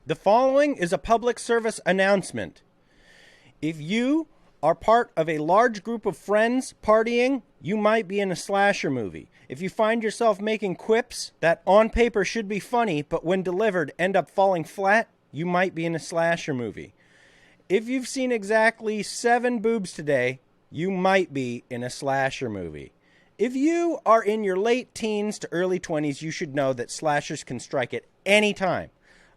The following is a public service announcement. If you are part of a large group of friends partying, you might be in a slasher movie. If you find yourself making quips that on paper should be funny, but when delivered end up falling flat, you might be in a slasher movie. If you've seen exactly 7 boobs today, you might be in a slasher movie. If you are in your late teens to early 20s, you should know that slashers can strike at any time.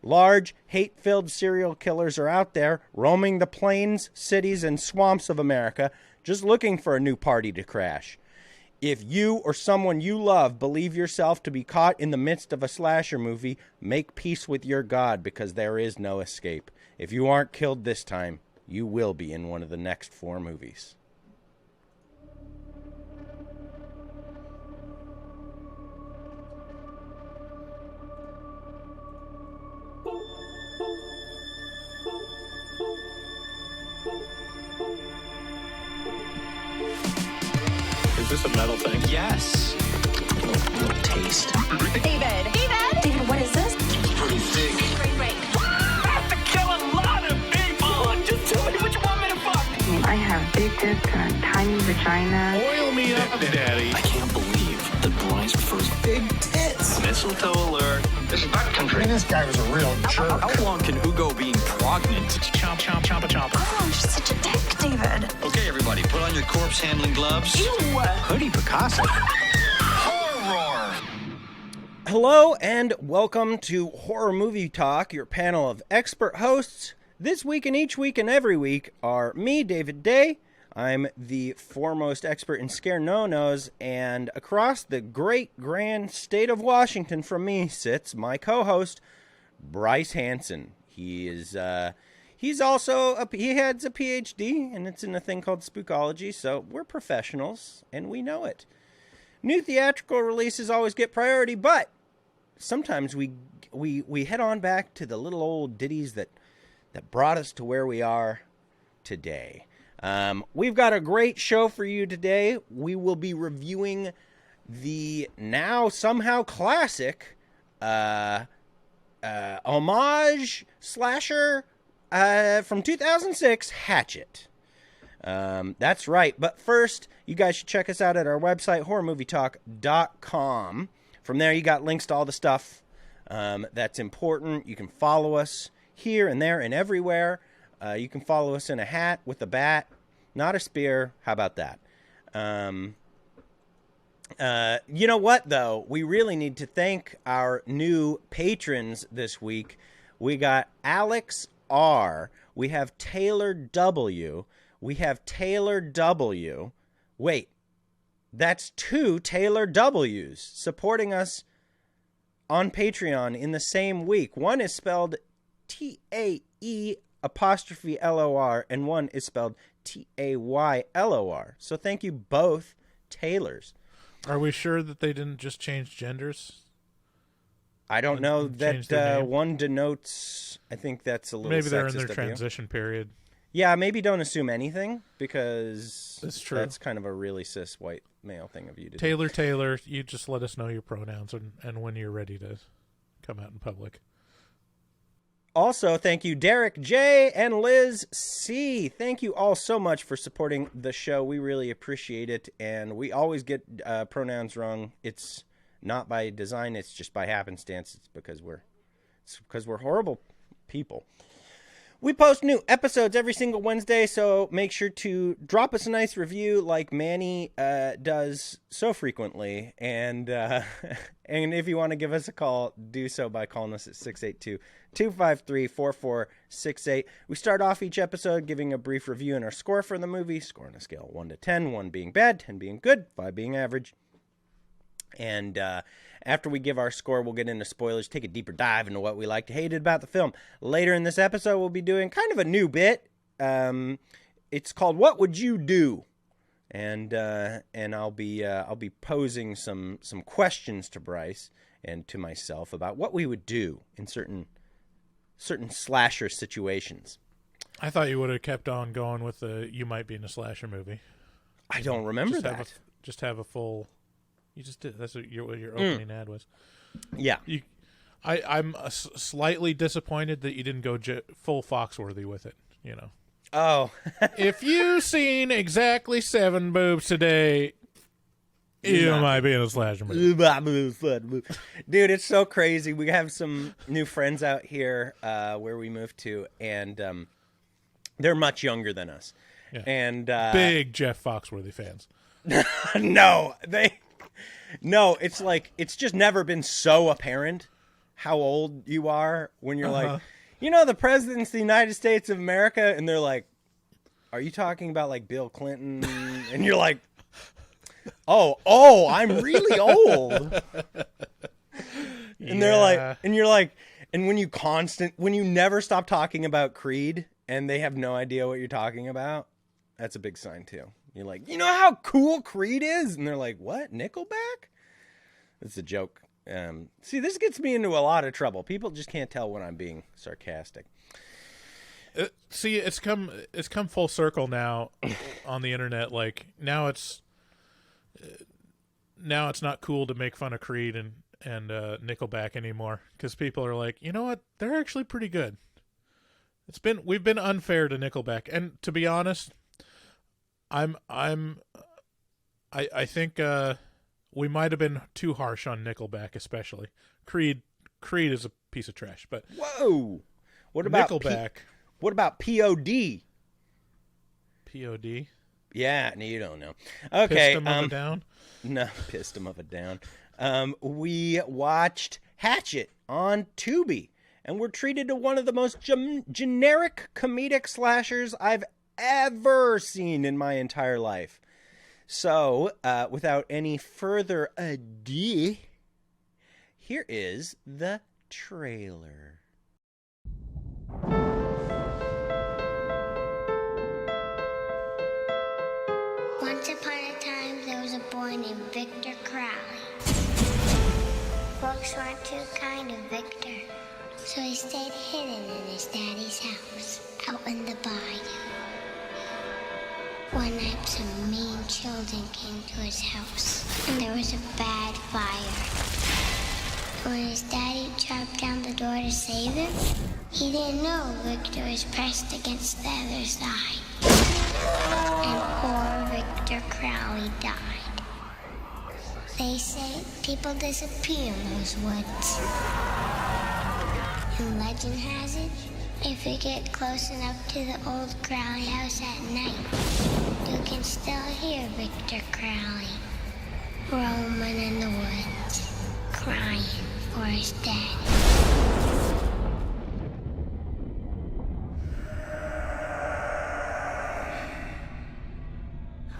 Large, hate-filled serial killers are out there, roaming the plains, cities, and swamps of America, just looking for a new party to crash. If you or someone you love believe yourself to be caught in the midst of a slasher movie, make peace with your God, because there is no escape. If you aren't killed this time, you will be in one of the next 4 movies. Is this a metal thing? Yes. Little taste. David, what is this? It's pretty thick. Break. I have to kill a lot of people. Just tell me what you want me to fuck. I have big tits and a tiny vagina. Oil me up, Daddy. I can't believe that Bryce prefers big tits. Mistletoe alert. This is butt country. This guy was a real jerk. How long can Hugo be pregnant? Chomp, chomp, chomp, a chomp. Oh, I'm just such a dick, David. Okay, everybody, put on your corpse handling gloves. Ew. Hoodie Picasso. Horror. Hello and welcome to Horror Movie Talk, your panel of expert hosts. This week and each week and every week are me, David Day. I'm the foremost expert in scare no-nos, and across the great grand state of Washington from me sits my co-host, Bryce Hanson. He is he's also he heads a PhD, and it's in a thing called spookology, so we're professionals and we know it. New theatrical releases always get priority, but sometimes we head on back to the little old ditties that brought us to where we are today. We've got a great show for you today. We will be reviewing the now somehow classic homage slasher from 2006, Hatchet. That's right. But first, you guys should check us out at our website, horrormovietalk.com. From there, you got links to all the stuff that's important. You can follow us here and there and everywhere. You can follow us in a hat with a bat, not a spear. How about that? You know what, though? We really need to thank our new patrons this week. We got Alex R. We have Taylor W. We have Taylor W. Wait, that's 2 Taylor W's supporting us on Patreon in the same week. One is spelled Tae''Lor, and one is spelled Taylor. So thank you both, Taylors. Are we sure that they didn't just change genders? I don't know Change that their name? one denotes. I think that's a little Maybe they're in sexist their of you. transition period. Yeah, maybe don't assume anything, because That's true. that's kind of a really cis white male thing of you to do. Taylor, you just let us know your pronouns and when you're ready to come out in public. Also, thank you, Derek J. and Liz C. Thank you all so much for supporting the show. We really appreciate it, and we always get pronouns wrong. It's not by design; it's just by happenstance. It's because we're horrible people. We post new episodes every single Wednesday, so make sure to drop us a nice review like Manny does so frequently. And if you want to give us a call, do so by calling us at 682-253-4468. We start off each episode giving a brief review and our score for the movie. Score on a scale of 1 to 10, 1 being bad, 10 being good, 5 being average. And after we give our score, we'll get into spoilers, take a deeper dive into what we liked, hated about the film. Later in this episode, we'll be doing kind of a new bit. It's called "What Would You Do?" and I'll be posing some questions to Bryce and to myself about what we would do in certain slasher situations. I thought you would have kept on going with the "you might be in a slasher movie." I don't remember Just that. Just have a full. You just did. That's what your opening ad was. Yeah. I'm slightly disappointed that you didn't go full Foxworthy with it. Oh, If you seen exactly 7 boobs today, you might be in a slasher movie. dude, it's so crazy. We have some new friends out here where we moved to, and they're much younger than us. Yeah. And Big Jeff Foxworthy fans. no, it's like it's just never been so apparent how old you are when you're like, the president's the United States of America, and they're like, are you talking about like Bill Clinton? And you're like, oh, I'm really old. And they're like, and you're like, and when you never stop talking about Creed and they have no idea what you're talking about, that's a big sign too. You're like, you know how cool Creed is? And they're like, what? Nickelback? It's a joke. See, this gets me into a lot of trouble. People just can't tell when I'm being sarcastic. See, it's come full circle now on the internet. Like now it's not cool to make fun of Creed and Nickelback anymore because people are like, you know what? They're actually pretty good. We've been unfair to Nickelback, and to be honest, I think we might have been too harsh on Nickelback, especially. Creed is a piece of trash, but whoa, what about Nickelback? What about POD? POD? Yeah, no, you don't know. Okay, Pissed him of a down. No, pissed him of a down. We watched Hatchet on Tubi, and we're treated to one of the most generic comedic slashers I've ever seen in my entire life. So, without any further ado, here is the trailer. Once upon a time, there was a boy named Victor Crowley. Folks weren't too kind to Victor, so he stayed hidden in his daddy's house, out in the bayou. One night, some mean children came to his house, and there was a bad fire. When his daddy chopped down the door to save him, he didn't know Victor was pressed against the other side. And poor Victor Crowley died. They say people disappear in those woods. And legend has it, if you get close enough to the old Crowley house at night, you can still hear Victor Crowley roaming in the woods, crying for his dad.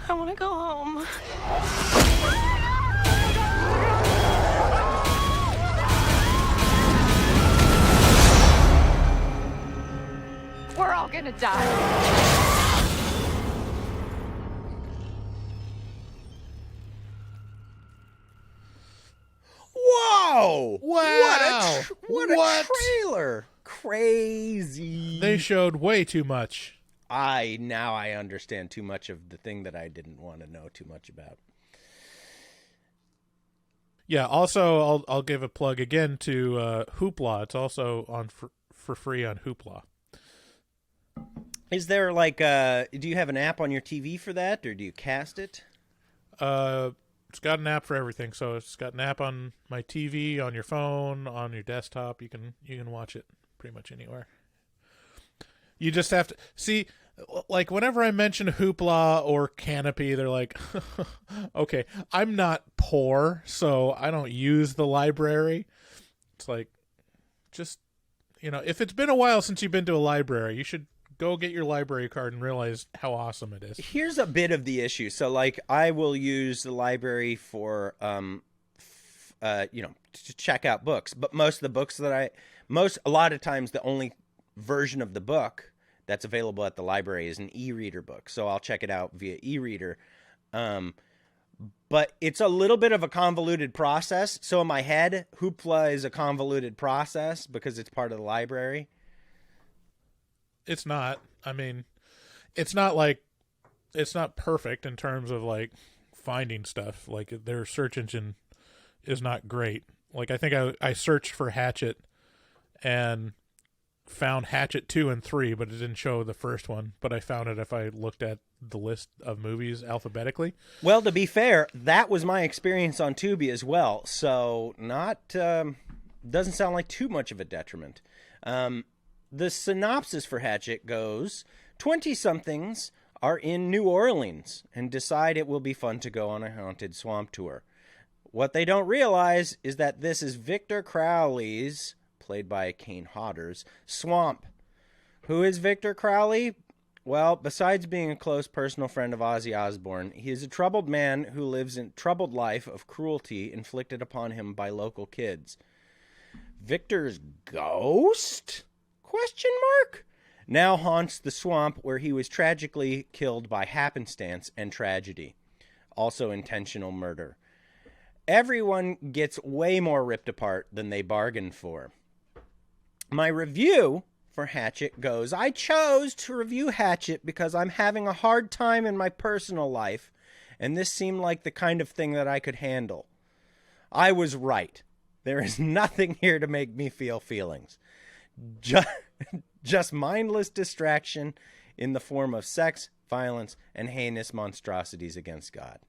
I want to go home. We're all gonna die. Whoa! Wow! What a trailer! Crazy. They showed way too much. Now I understand too much of the thing that I didn't want to know too much about. Yeah. Also, I'll give a plug again to Hoopla. It's also on for free on Hoopla. Is there like do you have an app on your TV for that, or do you cast it? It's got an app for everything. So it's got an app on my TV, on your phone, on your desktop. You can watch it pretty much anywhere. You just have to see, like, whenever I mention Hoopla or Canopy, they're like, okay, I'm not poor, so I don't use the library. It's like, just, if it's been a while since you've been to a library, you should go get your library card and realize how awesome it is. Here's a bit of the issue. So, like, I will use the library for, to check out books. But most of the books that a lot of times the only version of the book that's available at the library is an e-reader book. So I'll check it out via e-reader. But it's a little bit of a convoluted process. So in my head, Hoopla is a convoluted process because it's part of the library. It's not. I mean, it's not perfect in terms of like finding stuff. Like their search engine is not great. Like, I think I searched for Hatchet and found Hatchet 2 and 3, but it didn't show the first one. But I found it if I looked at the list of movies alphabetically. Well, to be fair, that was my experience on Tubi as well. So not doesn't sound like too much of a detriment. The synopsis for Hatchet goes, 20-somethings are in New Orleans and decide it will be fun to go on a haunted swamp tour. What they don't realize is that this is Victor Crowley's, played by Kane Hodder's, swamp. Who is Victor Crowley? Well, besides being a close personal friend of Ozzy Osbourne, he is a troubled man who lives a troubled life of cruelty inflicted upon him by local kids. Victor's ghost? Question mark? Now haunts the swamp where he was tragically killed by happenstance and tragedy. Also intentional murder. Everyone gets way more ripped apart than they bargained for. My review for Hatchet goes, I chose to review Hatchet because I'm having a hard time in my personal life, and this seemed like the kind of thing that I could handle. I was right. There is nothing here to make me feel feelings. Just mindless distraction in the form of sex, violence, and heinous monstrosities against God.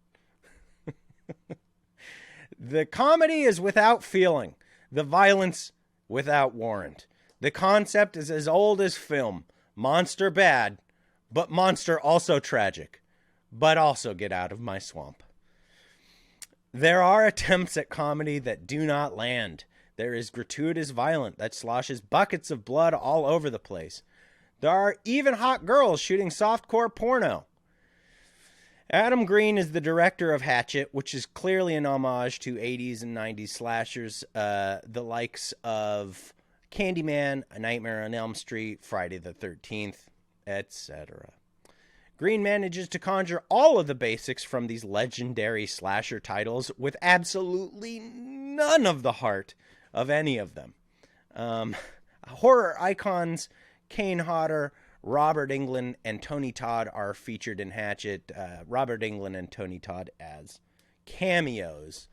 The comedy is without feeling. The violence without warrant. The concept is as old as film. Monster bad, but monster also tragic. But also get out of my swamp. There are attempts at comedy that do not land. There is gratuitous violence that sloshes buckets of blood all over the place. There are even hot girls shooting softcore porno. Adam Green is the director of Hatchet, which is clearly an homage to 80s and 90s slashers, the likes of Candyman, A Nightmare on Elm Street, Friday the 13th, etc. Green manages to conjure all of the basics from these legendary slasher titles with absolutely none of the heart of any of them. Horror icons Kane Hodder, Robert Englund, and Tony Todd are featured in Hatchet. Robert Englund and Tony Todd as cameos,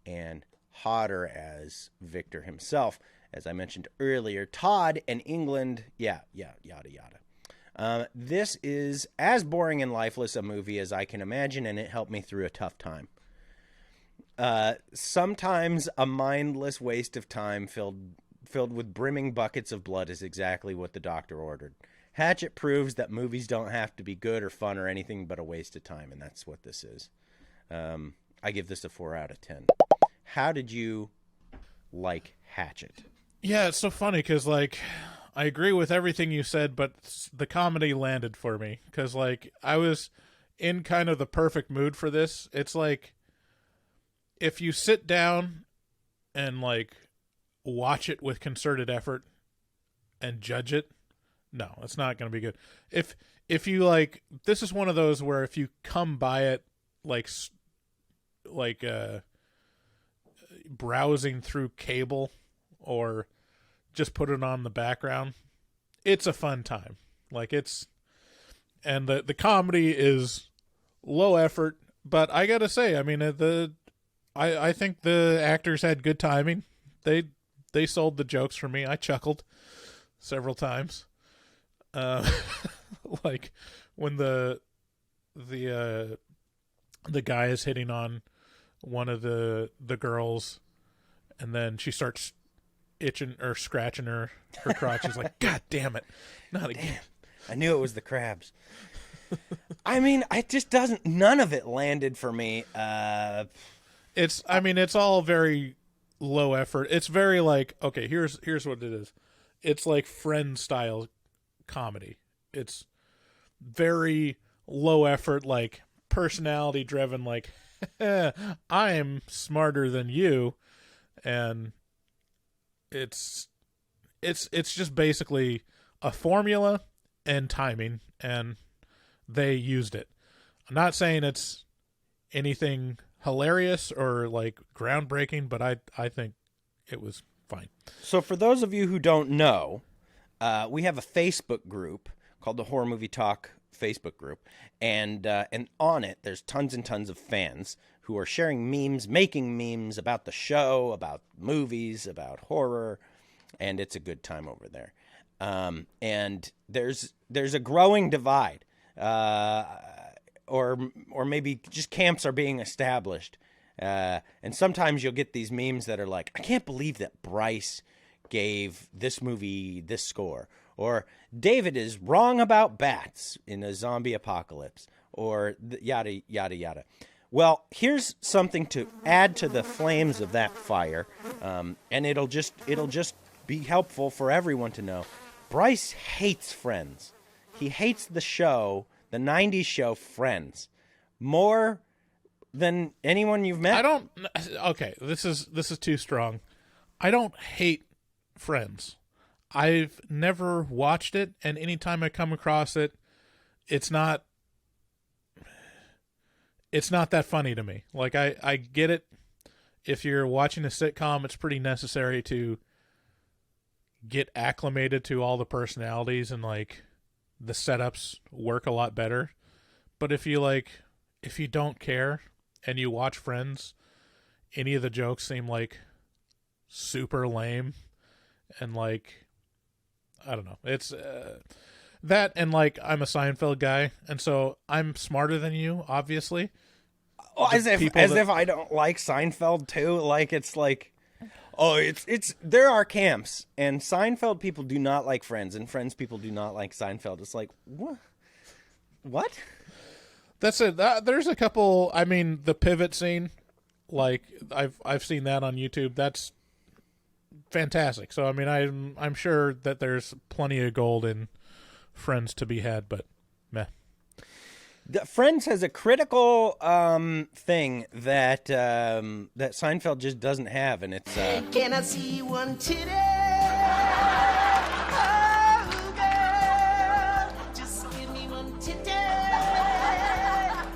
and Hodder as Victor himself. As I mentioned earlier, Todd and Englund, yada, yada. This is as boring and lifeless a movie as I can imagine, and it helped me through a tough time. Sometimes a mindless waste of time filled with brimming buckets of blood is exactly what the doctor ordered. Hatchet proves that movies don't have to be good or fun or anything but a waste of time, and that's what this is. I give this a 4 out of 10. How did you like Hatchet? Yeah, it's so funny because, like, I agree with everything you said, but the comedy landed for me because, like, I was in kind of the perfect mood for this. It's like if you sit down and, like, watch it with concerted effort and judge it, no, it's not going to be good. If you, like, this is one of those where if you come by it like browsing through cable or just put it on the background, it's a fun time. Like, and the comedy is low effort, but I gotta say, I mean, I think the actors had good timing. They sold the jokes for me. I chuckled several times. Like when the guy is hitting on one of the girls, and then she starts itching or scratching her crotch. She's like, God damn it, not again. I knew it was the crabs. I mean, it just doesn't, none of it landed for me. It's all very low effort. It's very like, okay, here's what it is. It's like Friends style comedy. It's very low effort, like personality driven, like I'm smarter than you, and it's just basically a formula and timing, and they used it. I'm not saying it's anything hilarious or like groundbreaking, but I think it was fine. So for those of you who don't know, we have a Facebook group called the Horror Movie Talk Facebook group, and on it there's tons and tons of fans who are sharing memes, making memes about the show, about movies, about horror, and it's a good time over there. And there's a growing divide, or maybe just camps are being established. And sometimes you'll get these memes that are like, I can't believe that Bryce gave this movie this score, or David is wrong about bats in a zombie apocalypse, or yada, yada, yada. Well, here's something to add to the flames of that fire, and it'll just be helpful for everyone to know. Bryce hates Friends. He hates the show, the 90s show Friends, more than anyone you've met. Okay, this is too strong. I don't hate Friends. I've never watched it, and anytime I come across it, it's not that funny to me. Like, I get it. If you're watching a sitcom, it's pretty necessary to get acclimated to all the personalities, and like the setups work a lot better. But if you don't care and you watch Friends, any of the jokes seem like super lame, and like, I don't know. It's that, and like, I'm a Seinfeld guy, and so I'm smarter than you, obviously. Oh, as if I don't like Seinfeld too. Like, it's like, oh, it's there are camps, and Seinfeld people do not like Friends, and Friends people do not like Seinfeld. It's like, what? That's it. There's a couple. I mean, the pivot scene, like I've seen that on YouTube. That's fantastic. So I mean, I'm sure that there's plenty of gold in Friends to be had, but meh. Friends has a critical thing that Seinfeld just doesn't have, and it's Can I see one today? Oh, girl, just give me one today.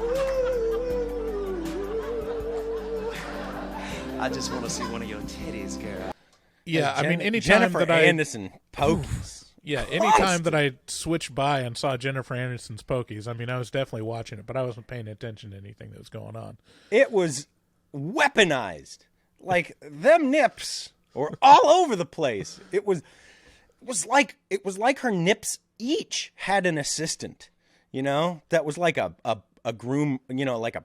Ooh. I just want to see one of your titties, girl. Yeah, I mean, anytime Jennifer that Aniston pokies. Yeah, anytime that I switched by and saw Jennifer Aniston's pokies, I mean, I was definitely watching it, but I wasn't paying attention to anything that was going on. It was weaponized. Like, them nips were all over the place. It was like her nips each had an assistant, you know, that was like a groom, you know, like a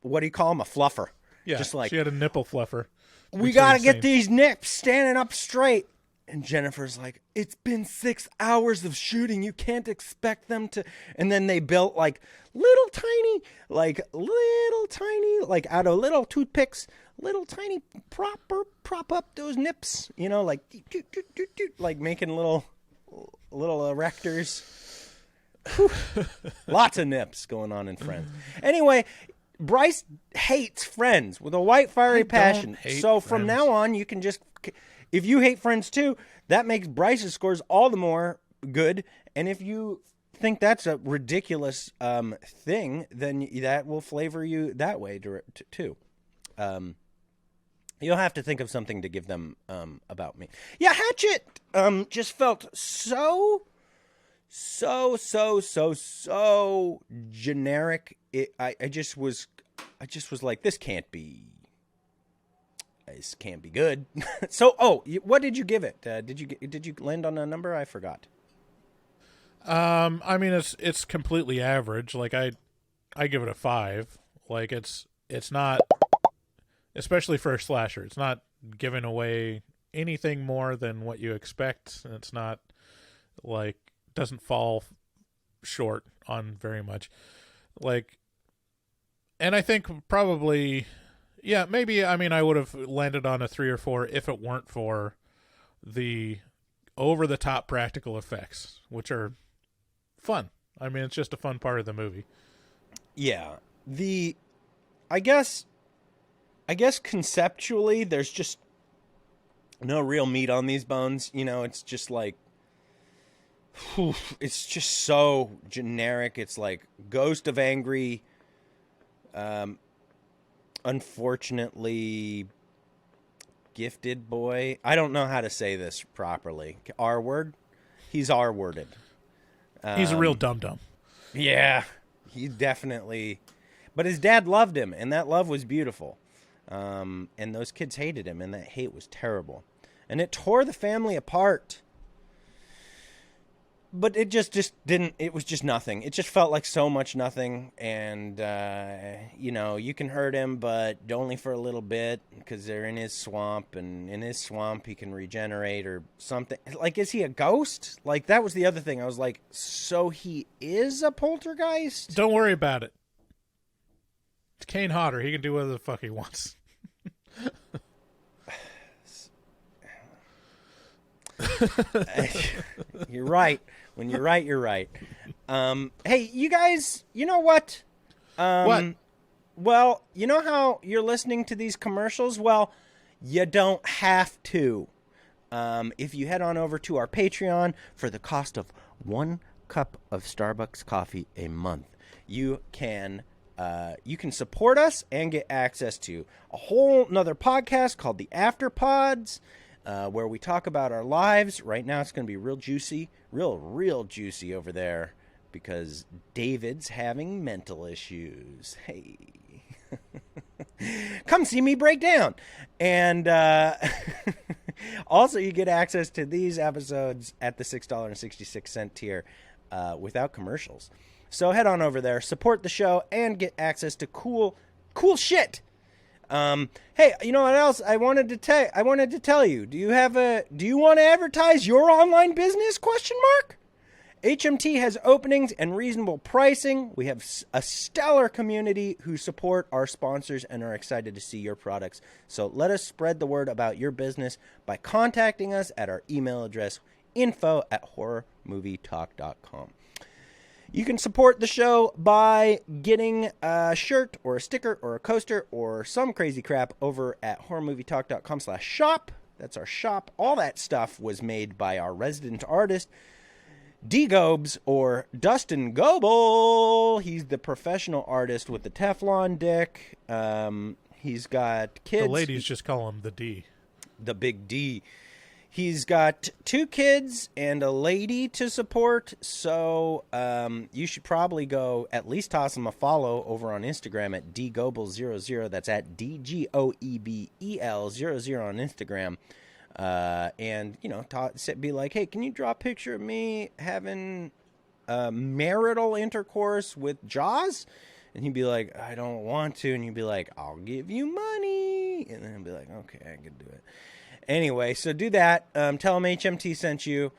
what do you call him, a fluffer? Yeah, just like, she had a nipple fluffer. We got to get these nips standing up straight. And Jennifer's like, it's been 6 hours of shooting. You can't expect them to. And then they built like little tiny, like out of little toothpicks, little tiny prop up those nips, you know, like, like making little erectors. Lots of nips going on in Friends. Anyway, Bryce hates Friends with a white fiery passion. So from Friends. now on, you can just, if you hate Friends too, that makes Bryce's scores all the more good. And if you think that's a ridiculous thing, then that will flavor you that way too. You'll have to think of something to give them about me. Yeah, Hatchet just felt so generic. I just was like, this can't be good. So, what did you give it? Did you land on a number? I forgot. I mean, it's completely average. Like, I give it a 5. Like, it's not, especially for a slasher, it's not giving away anything more than what you expect. It's not like, doesn't fall short on very much. Like, and I think probably, yeah, maybe, I mean, I would have landed on a 3 or 4 if it weren't for the over-the-top practical effects, which are fun. I mean, it's just a fun part of the movie. Yeah. I guess conceptually, there's just no real meat on these bones. You know, it's just like, it's just so generic. It's like Ghost of Angry, unfortunately gifted boy. I don't know how to say this properly. R word? He's R-worded. He's a real dum-dum. Yeah, he definitely. But his dad loved him, and that love was beautiful. And those kids hated him, and that hate was terrible. And it tore the family apart. But it just didn't, it was just nothing. It just felt like so much nothing. And, you know, you can hurt him, but only for a little bit because they're in his swamp. And in his swamp, he can regenerate or something. Like, is he a ghost? Like, that was the other thing. I was like, so he is a poltergeist? Don't worry about it. It's Kane Hodder. He can do whatever the fuck he wants. You're right. When you're right, you're right. Hey, you guys, you know what? What? Well, you know how you're listening to these commercials? Well, you don't have to. If you head on over to our Patreon for the cost of 1 cup of Starbucks coffee a month, you can support us and get access to a whole nother podcast called the After Pods, where we talk about our lives. Right now it's going to be real juicy, real juicy over there because David's having mental issues. Hey. Come see me break down. And also you get access to these episodes at the $6.66 tier without commercials. So head on over there, support the show, and get access to cool shit. Hey, you know what else I wanted to tell you? Do you want to advertise your online business? ? HMT has openings and reasonable pricing. We have a stellar community who support our sponsors and are excited to see your products. So let us spread the word about your business by contacting us at our email address, info@horrormovietalk.com. You can support the show by getting a shirt or a sticker or a coaster or some crazy crap over at horrormovietalk.com/shop. That's our shop. All that stuff was made by our resident artist, D. Gobes, or Dustin Goebel. He's the professional artist with the Teflon dick. He's got kids. The ladies just call him the D. The big D. He's got 2 kids and a lady to support, so you should probably go at least toss him a follow over on Instagram at dgoebel00. That's at DGOEBEL00 on Instagram. And, you know, be like, hey, can you draw a picture of me having marital intercourse with Jaws? And he'd be like, I don't want to. And you'd be like, I'll give you money. And then he'd be like, okay, I can do it. Anyway, so do that. Tell him HMT sent you.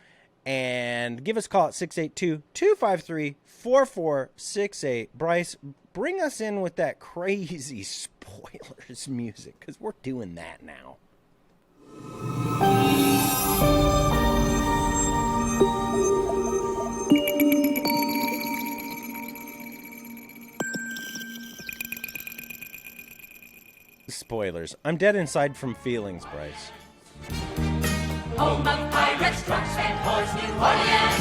And give us a call at 682-253-4468. Bryce, bring us in with that crazy spoilers music, because we're doing that now. Spoilers. I'm dead inside from feelings, Bryce. Home of pirates, drunks, and whores, New Orleans.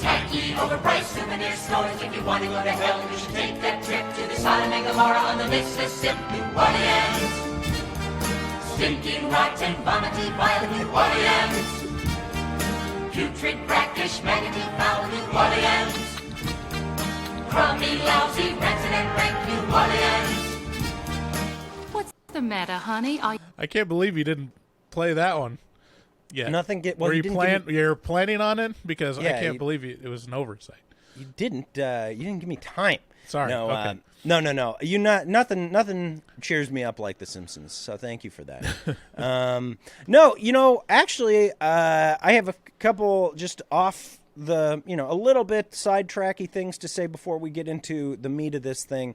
Tacky, overpriced souvenir stores. If you want to go to hell, you should take that trip to the Sodom and Gomorrah on the Mississippi, New Orleans. Stinking, rotten, vomity, vile New Orleans. Putrid, brackish, maggoty, foul New Orleans. Crummy, lousy, rancid, and rank New Orleans. What's the matter, honey? I can't believe you didn't play that one. Yeah. Nothing get. Well, Were you're planning on it? Because Yeah, I can't believe it was an oversight. You didn't give me time. Sorry. No, Okay. no. Nothing cheers me up like The Simpsons. So thank you for that. No, actually, I have a couple just off the, a little bit sidetracky things to say before we get into the meat of this thing.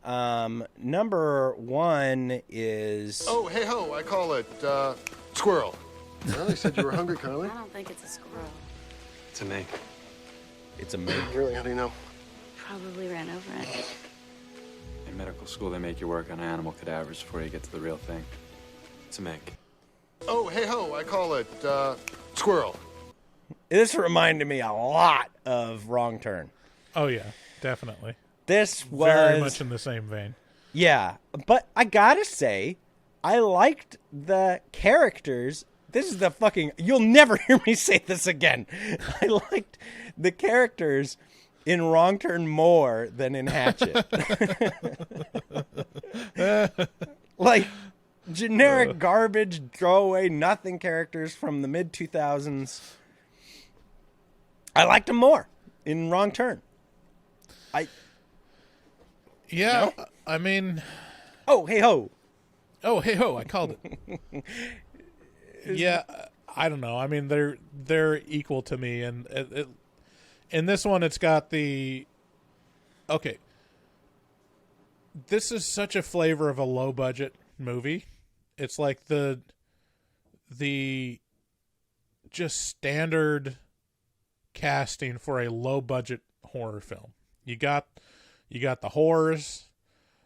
Number one is. Oh, hey ho! I call it squirrel. Well, they said you were hungry, Carly. I don't think it's a squirrel. It's a me. It's a mink. Really? How do you know? Probably ran over it. In medical school, they make you work on animal cadavers before you get to the real thing. It's a mink. Oh, hey ho! I call it squirrel. This reminded me a lot of Wrong Turn. Oh, yeah. Definitely. This was very much in the same vein. Yeah, but I gotta say, I liked the characters. This is the fucking. You'll never hear me say this again. I liked the characters in Wrong Turn more than in Hatchet. Like, generic garbage, throwaway, nothing characters from the mid-2000s. I liked them more in Wrong Turn. Yeah, no? I mean... Oh, hey ho. Oh, hey ho, I called it. Yeah, I don't know. I mean, they're equal to me, and in this one, it's got the... Okay. This is such a flavor of a low-budget movie. It's like the just standard casting for a low-budget horror film. You got the whores,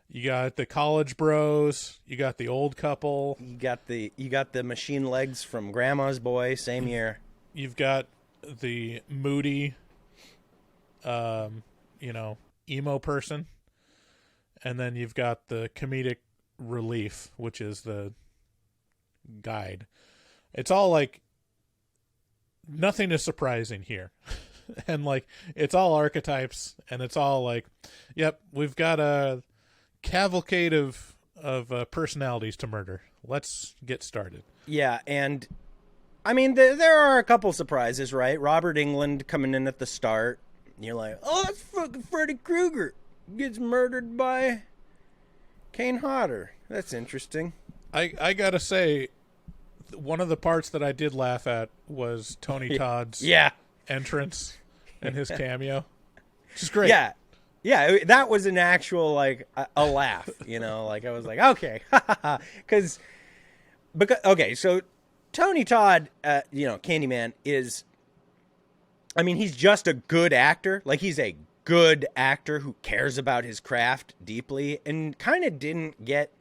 you got the college bros, you got the old couple, you got the machine legs from Grandma's Boy, same year. You've got the moody, emo person, and then you've got the comedic relief, which is the guide. It's all like nothing is surprising here. And like it's all archetypes, and it's all like, yep, we've got a cavalcade of personalities to murder. Let's get started. Yeah, and I mean there are a couple surprises, right? Robert Englund coming in at the start. You're like, oh, that's fucking Freddy Krueger gets murdered by Kane Hodder. That's interesting. I gotta say, one of the parts that I did laugh at was Tony Todd's entrance and his cameo. Which is great. Yeah, that was an actual, like, a laugh, like I was like, okay. because so Tony Todd, Candyman is, I mean, he's just a good actor. Like, he's a good actor who cares about his craft deeply and kind of didn't get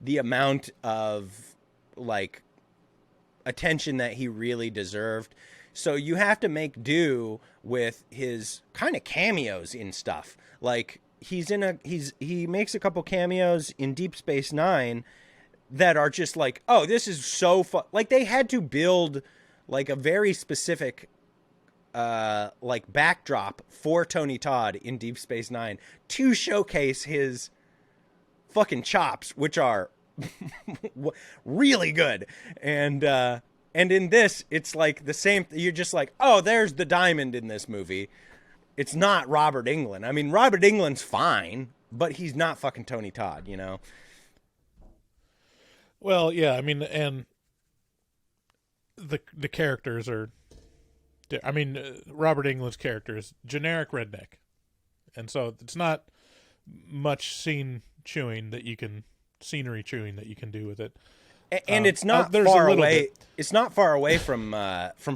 the amount of, like, attention that he really deserved. So you have to make do with his kind of cameos in stuff. Like, he makes a couple cameos in Deep Space Nine that are just like, oh, this is so fun. Like, they had to build like a very specific like backdrop for Tony Todd in Deep Space Nine to showcase his fucking chops, which are really good. And in this, it's like the same. You're just like, oh, there's the diamond in this movie. It's not Robert Englund. I mean, Robert Englund's fine, but he's not fucking Tony Todd, Well, yeah, I mean, and the characters are. I mean, Robert Englund's character is generic redneck, and so it's not much scenery chewing that you can do with it. And it's not far away. It's not far away from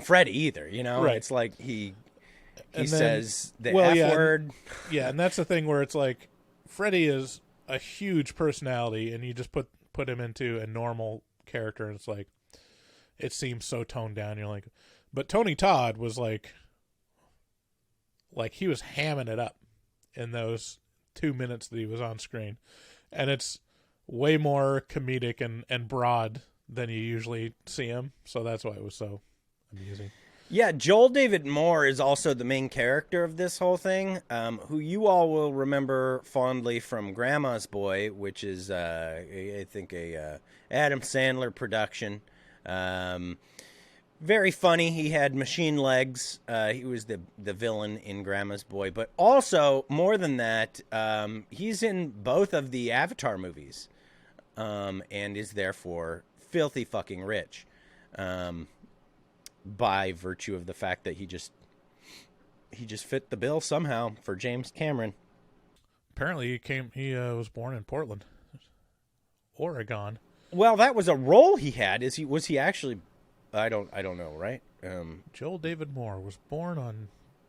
Freddy either. Right. It's like he then, says the F word. Yeah, and that's the thing where it's like Freddy is a huge personality, and you just put him into a normal character, and it's like it seems so toned down. You're like, but Tony Todd was like he was hamming it up in those 2 minutes that he was on screen, and it's way more comedic and broad than you usually see him. So that's why it was so amusing. Yeah, Joel David Moore is also the main character of this whole thing, who you all will remember fondly from Grandma's Boy, which is, I think, a Adam Sandler production. Very funny. He had machine legs. He was the villain in Grandma's Boy. But also, more than that, he's in both of the Avatar movies. And is therefore filthy fucking rich, by virtue of the fact that he just fit the bill somehow for James Cameron. Apparently, he was born in Portland, Oregon. Well, that was a role he had. Was he actually? I don't know, right? Joel David Moore was born on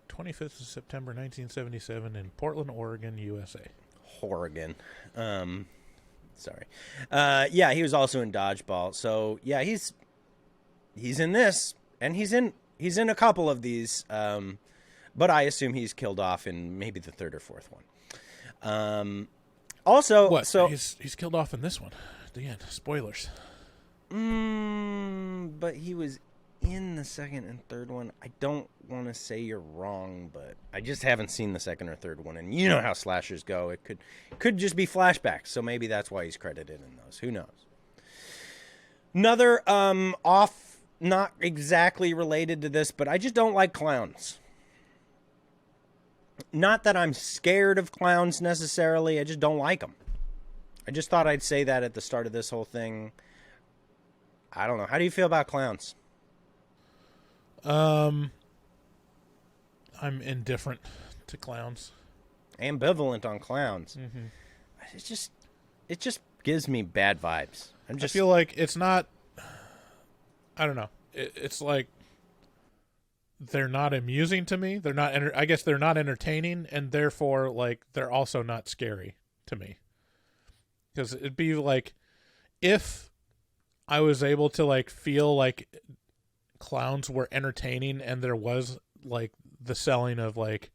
25th of September 1977 in Portland, Oregon, USA. Oregon. Sorry. Yeah, he was also in Dodgeball. So yeah, he's in this, and he's in a couple of these. But I assume he's killed off in maybe the third or fourth one. Also, what? So he's killed off in this one. At the end, spoilers. But he was in the second and third one. I don't want to say you're wrong, but I just haven't seen the second or third one, and you know how slashers go. It could just be flashbacks, so maybe that's why he's credited in those. Who knows? Another not exactly related to this, but I just don't like clowns. Not that I'm scared of clowns necessarily, I just don't like them. I just thought I'd say that at the start of this whole thing. I don't know. How do you feel about clowns? I'm indifferent to clowns. Ambivalent on clowns. Mm-hmm. It just gives me bad vibes. I feel like it's not. I don't know. It's like they're not amusing to me. They're not. I guess they're not entertaining, and therefore, like, they're also not scary to me. Because it'd be like if I was able to like feel like clowns were entertaining, and there was like the selling of like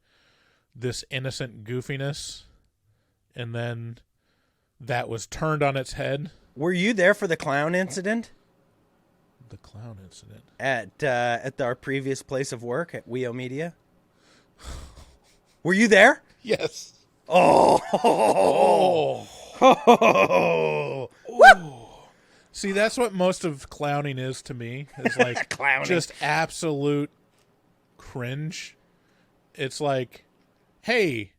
this innocent goofiness, and then that was turned on its head. Were you there for the clown incident? The clown incident at our previous place of work at WEO Media? Were you there? Yes. Oh. See, that's what most of clowning is to me. Is like just absolute cringe. It's like, hey,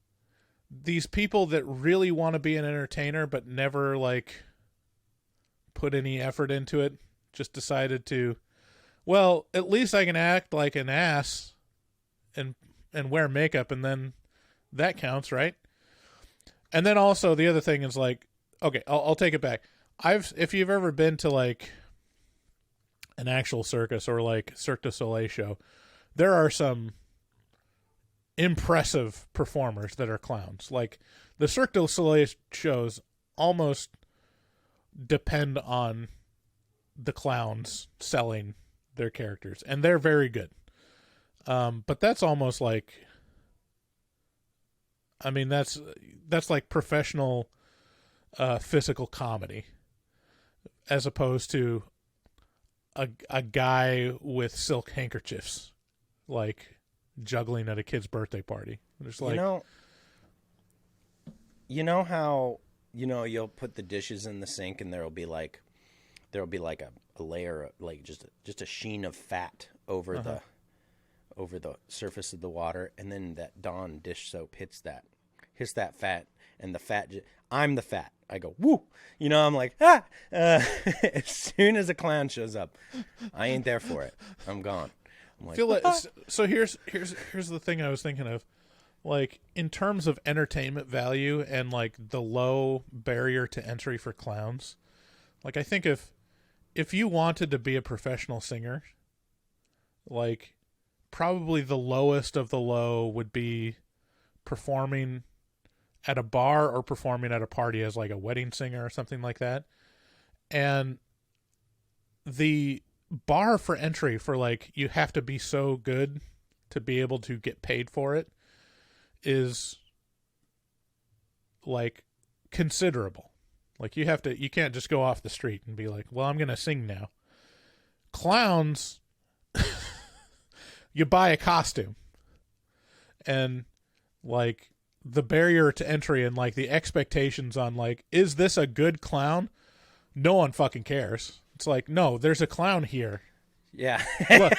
these people that really want to be an entertainer but never like put any effort into it just decided to, well, at least I can act like an ass and wear makeup, and then that counts, right? And then also the other thing is like, okay, I'll take it back. If you've ever been to like an actual circus or like Cirque du Soleil show, there are some impressive performers that are clowns. Like the Cirque du Soleil shows almost depend on the clowns selling their characters, and they're very good. But that's almost like, I mean, that's like professional physical comedy, as opposed to a guy with silk handkerchiefs, like juggling at a kid's birthday party. There's like, you know how you'll put the dishes in the sink, and there'll be like a layer, like just a sheen of fat over the surface of the water, and then that Dawn dish soap hits that fat, and the fat. I'm the fat. I go woo. I'm like as soon as a clown shows up, I ain't there for it. I'm gone. I'm like, feel like so. Here's the thing I was thinking of. Like, in terms of entertainment value and like the low barrier to entry for clowns, like I think if you wanted to be a professional singer, like probably the lowest of the low would be performing at a bar or performing at a party as like a wedding singer or something like that. And the bar for entry for like, you have to be so good to be able to get paid for it is like considerable. Like you can't just go off the street and be like, well, I'm going to sing now. Clowns, you buy a costume, and like the barrier to entry and like the expectations on like, is this a good clown? No one fucking cares. It's like, no, there's a clown here. Yeah. Look.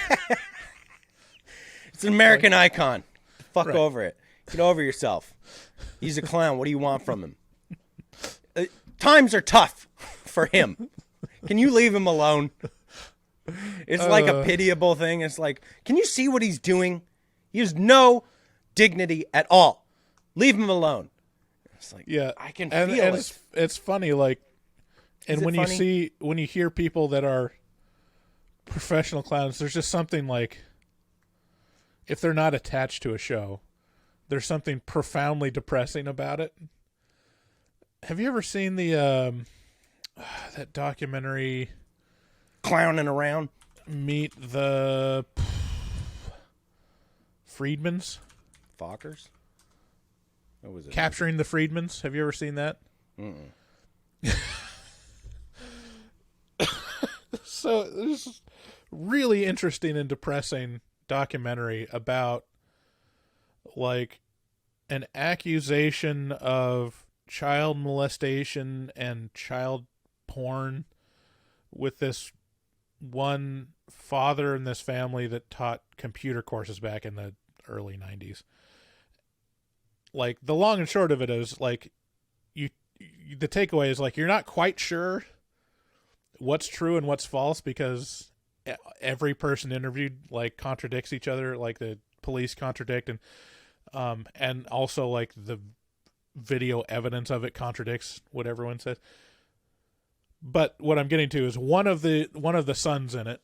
It's an American icon. Fuck Right. over it. Get over yourself. He's a clown. What do you want from him? Times are tough for him. Can you leave him alone? It's like a pitiable thing. It's like, can you see what he's doing? He has no dignity at all. Leave him alone. It's like, Yeah, I can and feel it. It's funny, like, and Is it when funny? when you hear people that are professional clowns, there's just something like, if they're not attached to a show, there's something profoundly depressing about it. Have you ever seen the that documentary Clowning around? Meet the Friedmans? Fockers? What was it? Capturing the Friedmans. Have you ever seen that? So there's this really interesting and depressing documentary about like an accusation of child molestation and child porn with this one father in this family that taught computer courses back in the early 90s. Like, the long and short of it is, like, the takeaway is, like, you're not quite sure what's true and what's false because every person interviewed, like, contradicts each other. Like, the police contradict, and also, like, the video evidence of it contradicts what everyone says. But what I'm getting to is one of the sons in it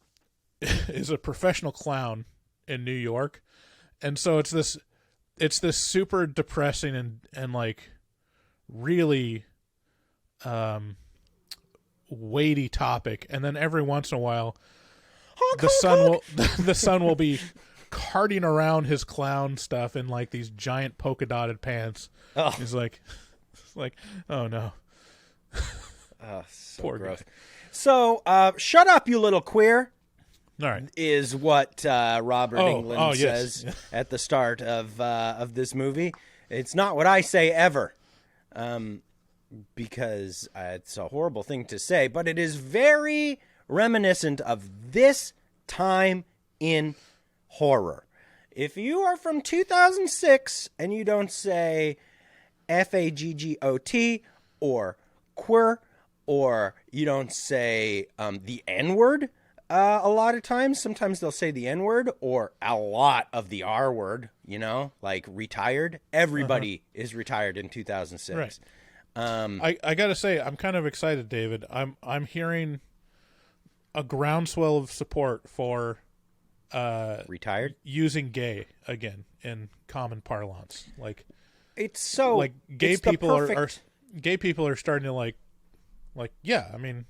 is a professional clown in New York. And so it's this super depressing and like really weighty topic. And then every once in a while the son will be carting around his clown stuff in like these giant polka dotted pants. Oh. He's like, oh no. Oh, so Poor gross. guy. So, shut up, you little queer. All right. Is what Robert Englund yes. says at the start of this movie. It's not what I say ever, because it's a horrible thing to say, but it is very reminiscent of this time in horror. If you are from 2006 and you don't say faggot or queer, or you don't say the N-word, a lot of times. Sometimes they'll say the N-word or a lot of the R-word, you know, like retired. Everybody is retired in 2006. Right. I got to say, I'm kind of excited, David. I'm hearing a groundswell of support for retired using gay again in common parlance. Like, it's so like gay it's the people are perfect- gay people are starting to like yeah, I mean,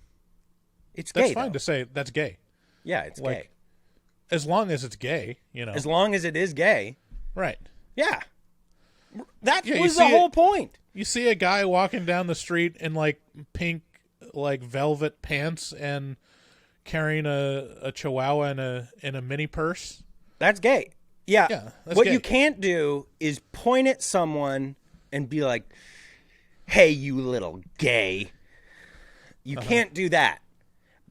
it's that's gay, fine though. to say that's gay. Yeah, it's Like, gay. As long as it's gay, you know. As long as it is gay. Right. Yeah. That Yeah, you was the see whole it- point. You see a guy walking down the street in like pink like velvet pants and carrying a chihuahua in a mini purse. That's gay. Yeah. That's What gay. you can't do is point at someone and be like, "Hey, you little gay." You can't do that.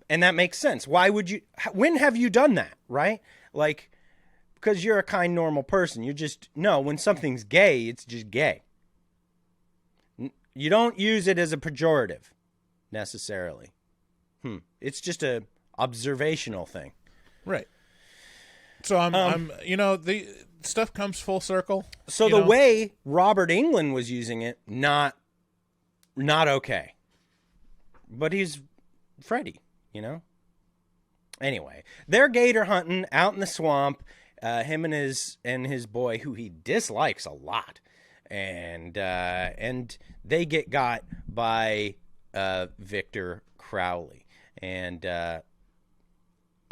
And that makes sense. Why would you? When have you done that, right? Like, because you're a kind, normal person. You just, no, when something's gay, it's just gay. You don't use it as a pejorative, necessarily. It's just a observational thing. Right. So I'm you know, the stuff comes full circle. So you the know? way Robert Englund was using it, not okay. But he's Freddy, you know? Anyway, they're gator hunting out in the swamp, him and his boy, who he dislikes a lot. And they get got by Victor Crowley. And I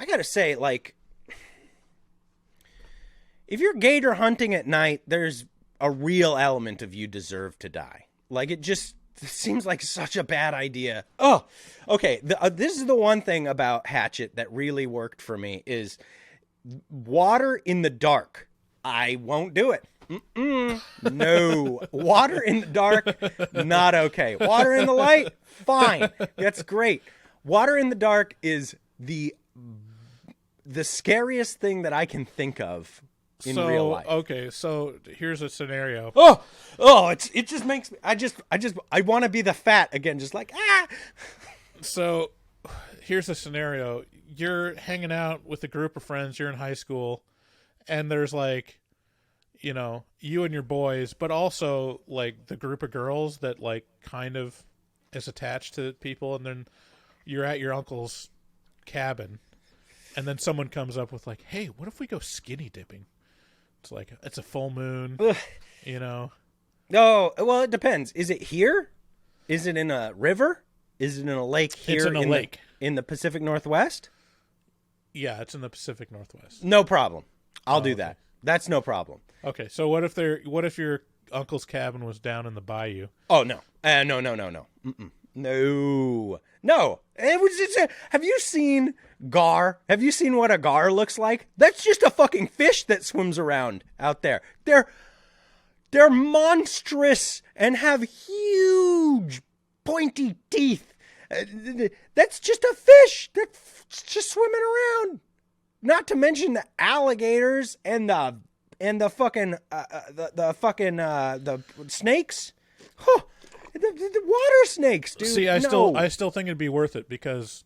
got to say, like, if you're gator hunting at night, there's a real element of you deserve to die. Like, it just seems like such a bad idea. Oh, okay. This is the one thing about Hatchet that really worked for me is water in the dark. I won't do it. No. Water in the dark, not okay. Water in the light, fine. That's great. Water in the dark is the scariest thing that I can think of in real life. Okay, so here's a scenario. It just makes me, I want to be the fat again, just like, ah. So here's a scenario. You're hanging out with a group of friends, you're in high school, and there's like, you know, you and your boys, but also like the group of girls that like kind of is attached to people, and then you're at your uncle's cabin, and then someone comes up with like, hey, what if we go skinny dipping? It's like, it's a full moon, you know? Oh, well, it depends. Is it here? Is it in a river? Is it in a lake here? It's in a lake. In the Pacific Northwest? Yeah, it's in the Pacific Northwest. No problem. I'll do that. That's no problem. Okay, so what if your uncle's cabin was down in the bayou? Oh, no. No. No. It was just have you seen gar? Have you seen what a gar looks like? That's just a fucking fish that swims around out there. They're monstrous and have huge pointy teeth. That's just a fish that's just swimming around. Not to mention the alligators and the fucking the snakes. Huh. The water snakes, dude. See, I still think it'd be worth it because,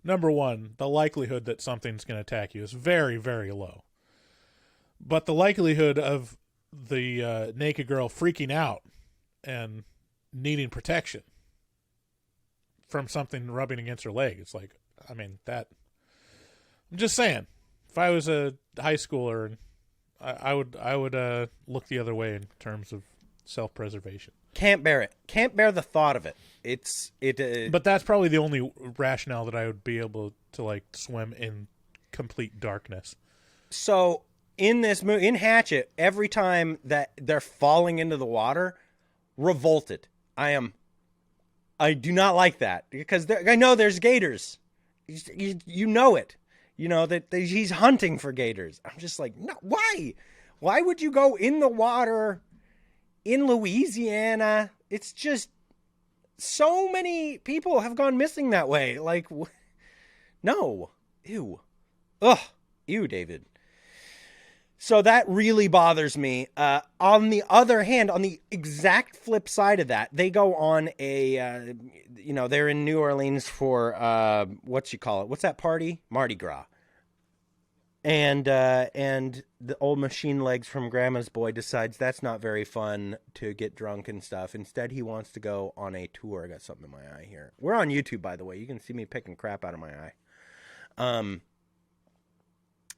number one, the likelihood that something's going to attack you is very, very low. But the likelihood of the naked girl freaking out and needing protection from something rubbing against her leg, it's like, I mean, that. I'm just saying, if I was a high schooler, I would look the other way in terms of self-preservation. Can't bear it. Can't bear the thought of it. But that's probably the only rationale that I would be able to like swim in complete darkness. So in this movie, in Hatchet, every time that they're falling into the water, revolted. I do not like that because I know there's gators. You know it. You know that he's hunting for gators. I'm just like, no, why? Why would you go in the water in Louisiana? It's just so many people have gone missing that way. Like, no. Ew. Ugh. Ew, David. So that really bothers me. On the other hand, on the exact flip side of that, they go on a, they're in New Orleans for, what's that party? Mardi Gras. And the old machine legs from Grandma's Boy decides that's not very fun to get drunk and stuff. Instead, he wants to go on a tour. I got something in my eye here. We're on YouTube, by the way. You can see me picking crap out of my eye.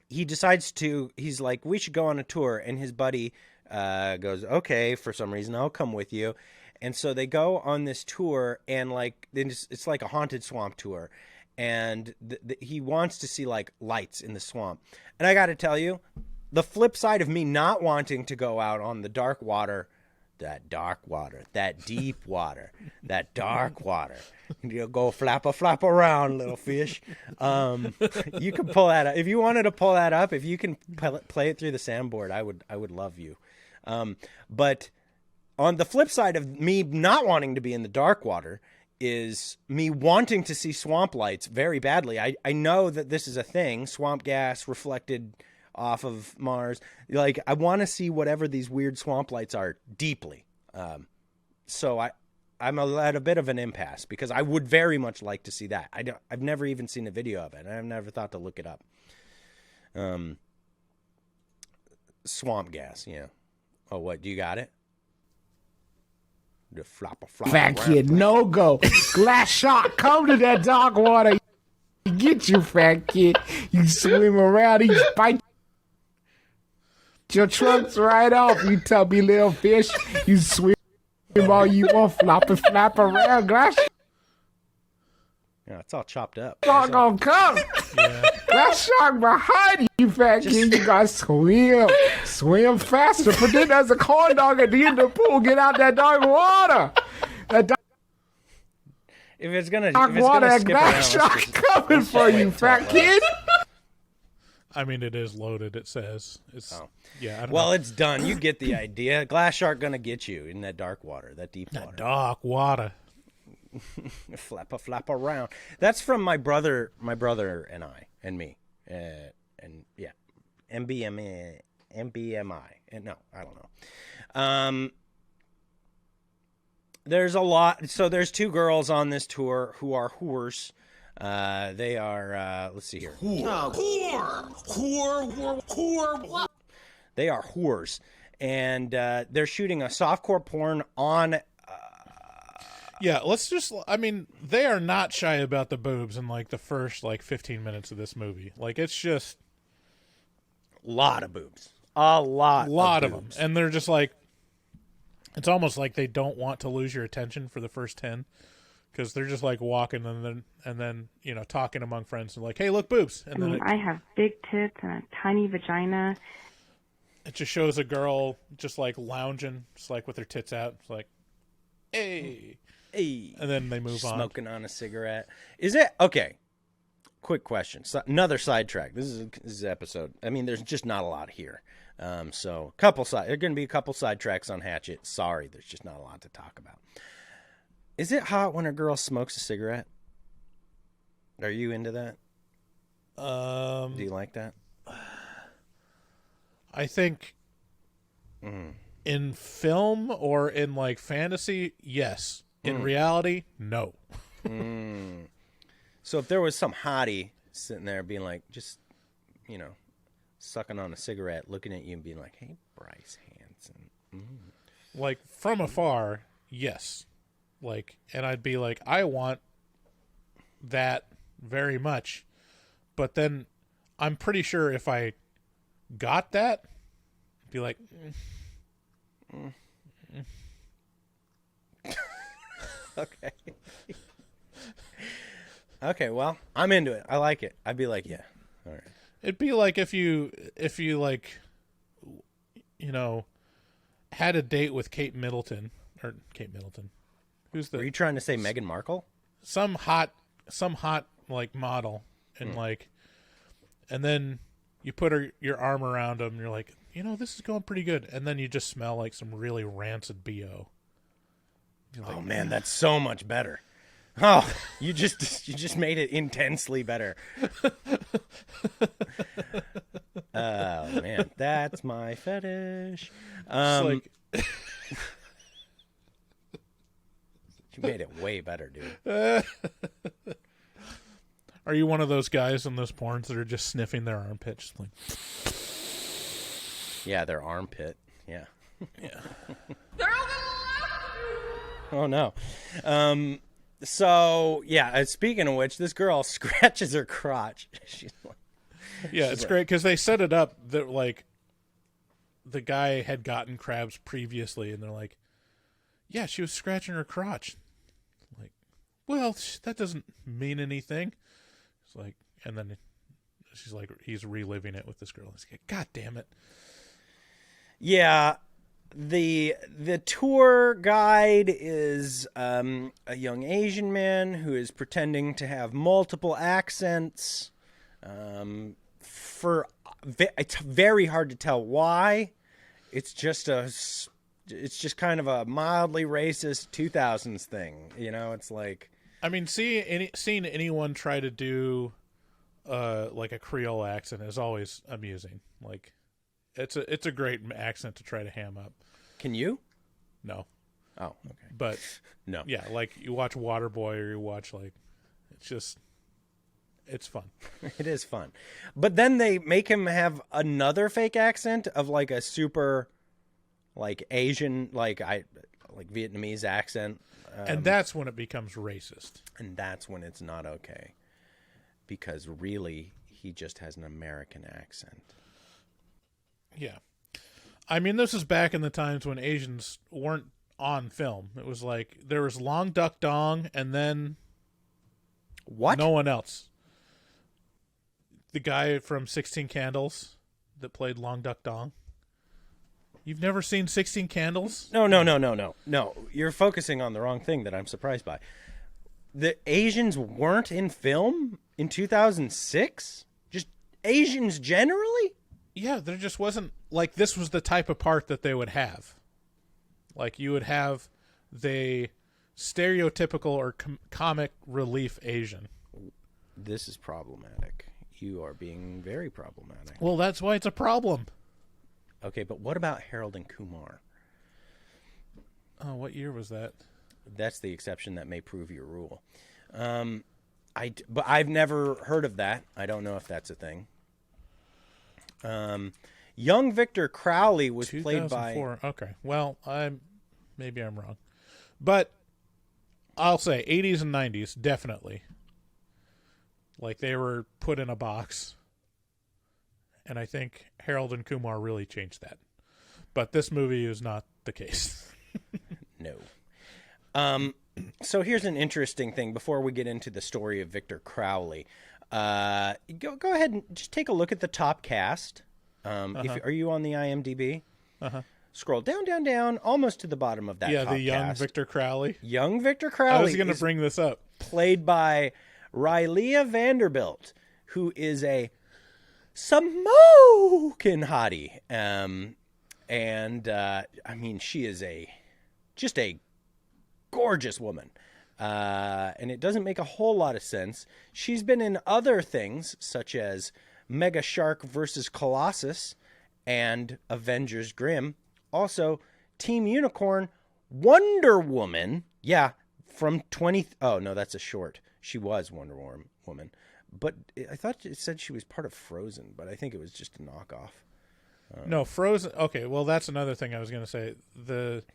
He decides he's like, we should go on a tour. And his buddy goes, okay, for some reason, I'll come with you. And so they go on this tour, and like it's like a haunted swamp tour. And he wants to see like lights in the swamp. And I got to tell you, the flip side of me not wanting to go out on the dark water, that deep water, that dark water, go flap around, little fish. You can pull that up. If you wanted to pull that up, if you can play it through the soundboard, I would love you. But on the flip side of me not wanting to be in the dark water is me wanting to see swamp lights very badly. I know that this is a thing, swamp gas reflected off of Mars. Like, I want to see whatever these weird swamp lights are deeply. So I'm at a bit of an impasse because I would very much like to see that. I've never even seen a video of it. I've never thought to look it up. Swamp gas, yeah. Oh, what? Do you got it? The flop. Fat kid, no go. Glass shark, come to that dark water. Get you, fat kid. You swim around, he bite your trunks right off. You tubby little fish. You swim all you want, flap around, glass. Yeah, it's all chopped up. Shark gonna come. Yeah. Glass shark behind you, fat kid. You gotta swim faster. But then there's a corn dog at the end of the pool. Get out that dark water. If it's gonna that skip glass around, shark coming for you, fat kid. I mean, it is loaded. It says it's yeah. I don't well, know. it's done. You get the idea. Glass shark gonna get you in that dark water, that deep water. That dark water. flap around. That's from my brother and I and me, and yeah, MBMI. And no, I don't know. There's a lot. So there's two girls on this tour who are whores. They are. Let's see here. Whore. They are whores, and they're shooting a softcore porn on. Yeah, I mean, they are not shy about the boobs in, like, the first, 15 minutes of this movie. Like, it's just... A lot of boobs. A lot of them. And they're just like... It's almost like they don't want to lose your attention for the first 10. Because they're just, walking and then talking among friends. And like, hey, look, boobs. And then I have big tits and a tiny vagina. It just shows a girl just, lounging, just, with her tits out. It's like... Hey. Hey. And then they move on. Smoking on a cigarette. Is it okay? Quick question. So, another sidetrack. This is episode. I mean, there's just not a lot here. So there are going to be a couple sidetracks on Hatchet. Sorry, there's just not a lot to talk about. Is it hot when a girl smokes a cigarette? Are you into that? Do you like that? I think in film or in like fantasy, yes. In reality, no. So if there was some hottie sitting there being like, just, sucking on a cigarette, looking at you and being like, hey, Bryce Hanson. Like from afar, yes. Like, and I'd be like, I want that very much. But then I'm pretty sure if I got that, I'd be like, Okay. Okay, well, I'm into it. I like it. I'd be like, yeah. All right. it'd be like if you like, had a date with Kate Middleton. Who's the? Were you trying to say Meghan Markle? Some hot like model, and like, and then you put your arm around him. And you're like, this is going pretty good, and then you just smell like some really rancid BO. Like, oh man, that's so much better. Oh, you just made it intensely better. Oh man, that's my fetish. Like, you made it way better, dude. Are you one of those guys in those porns that are just sniffing their armpits? Like, yeah, their armpit. Yeah. Yeah. Oh no. So yeah. Speaking of which, this girl scratches her crotch. She's like, yeah, it's great because they set it up that like the guy had gotten crabs previously, and they're like, "Yeah, she was scratching her crotch." Like, well, that doesn't mean anything. It's like, and then she's like, he's reliving it with this girl. He's like, God damn it. Yeah. The tour guide is a young Asian man who is pretending to have multiple accents. It's very hard to tell why. It's just kind of a mildly racist 2000s thing. It's like, I mean, seeing anyone try to do like a Creole accent is always amusing. Like, it's a great accent to try to ham up. Can you? No. Oh, okay. But no. Yeah, like you watch Waterboy or you watch like, it's fun. It is fun. But then they make him have another fake accent of like a super like Asian, like Vietnamese accent. And that's when it becomes racist. And that's when it's not okay. Because really, he just has an American accent. Yeah. I mean, this is back in the times when Asians weren't on film. It was like, there was Long Duck Dong, and then... What? No one else. The guy from 16 Candles that played Long Duck Dong. You've never seen 16 Candles? No. No, you're focusing on the wrong thing that I'm surprised by. The Asians weren't in film in 2006? Just Asians generally? Yeah, there just wasn't, like, this was the type of part that they would have. Like, you would have the stereotypical or comic relief Asian. This is problematic. You are being very problematic. Well, that's why it's a problem. Okay, but what about Harold and Kumar? Oh, what year was that? That's the exception that may prove your rule. But I've never heard of that. I don't know if that's a thing. Young Victor Crowley was played by... Okay, well, maybe I'm wrong. But I'll say 80s and 90s, definitely. Like, they were put in a box. And I think Harold and Kumar really changed that. But this movie is not the case. No. So here's an interesting thing before we get into the story of Victor Crowley. Go ahead and just take a look at the top cast. Are you on the IMDb? Uh-huh. Scroll down, down, down, almost to the bottom of that Yeah, top the young cast. Victor Crowley. Young Victor Crowley. I was going to bring this up. Played by Rylea Vanderbilt, who is a smoking hottie. I mean, she is just a gorgeous woman. And it doesn't make a whole lot of sense. She's been in other things, such as Mega Shark vs. Colossus and Avengers Grimm. Also, Team Unicorn, Wonder Woman. Yeah, from 20... Oh, no, that's a short. She was Wonder Woman. But I thought it said she was part of Frozen, but I think it was just a knockoff. No, Frozen... Okay, well, that's another thing I was going to say. The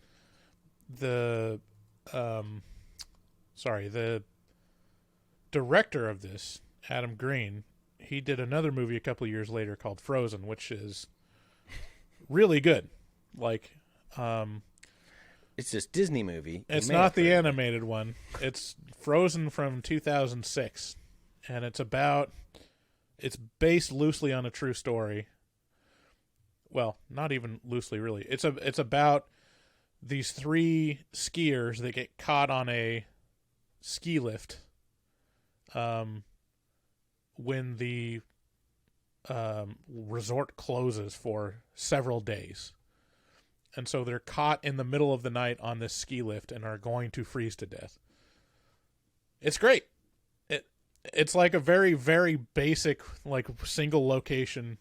director of this, Adam Green, he did another movie a couple of years later called Frozen, which is really good. Like, it's this Disney movie. It's not the animated one. It's Frozen from 2006, and it's based loosely on a true story. Well, not even loosely, really. It's about these 3 skiers that get caught on a ski lift when the resort closes for several days. And so they're caught in the middle of the night on this ski lift and are going to freeze to death. It's great. It's like a very, very basic, like, single location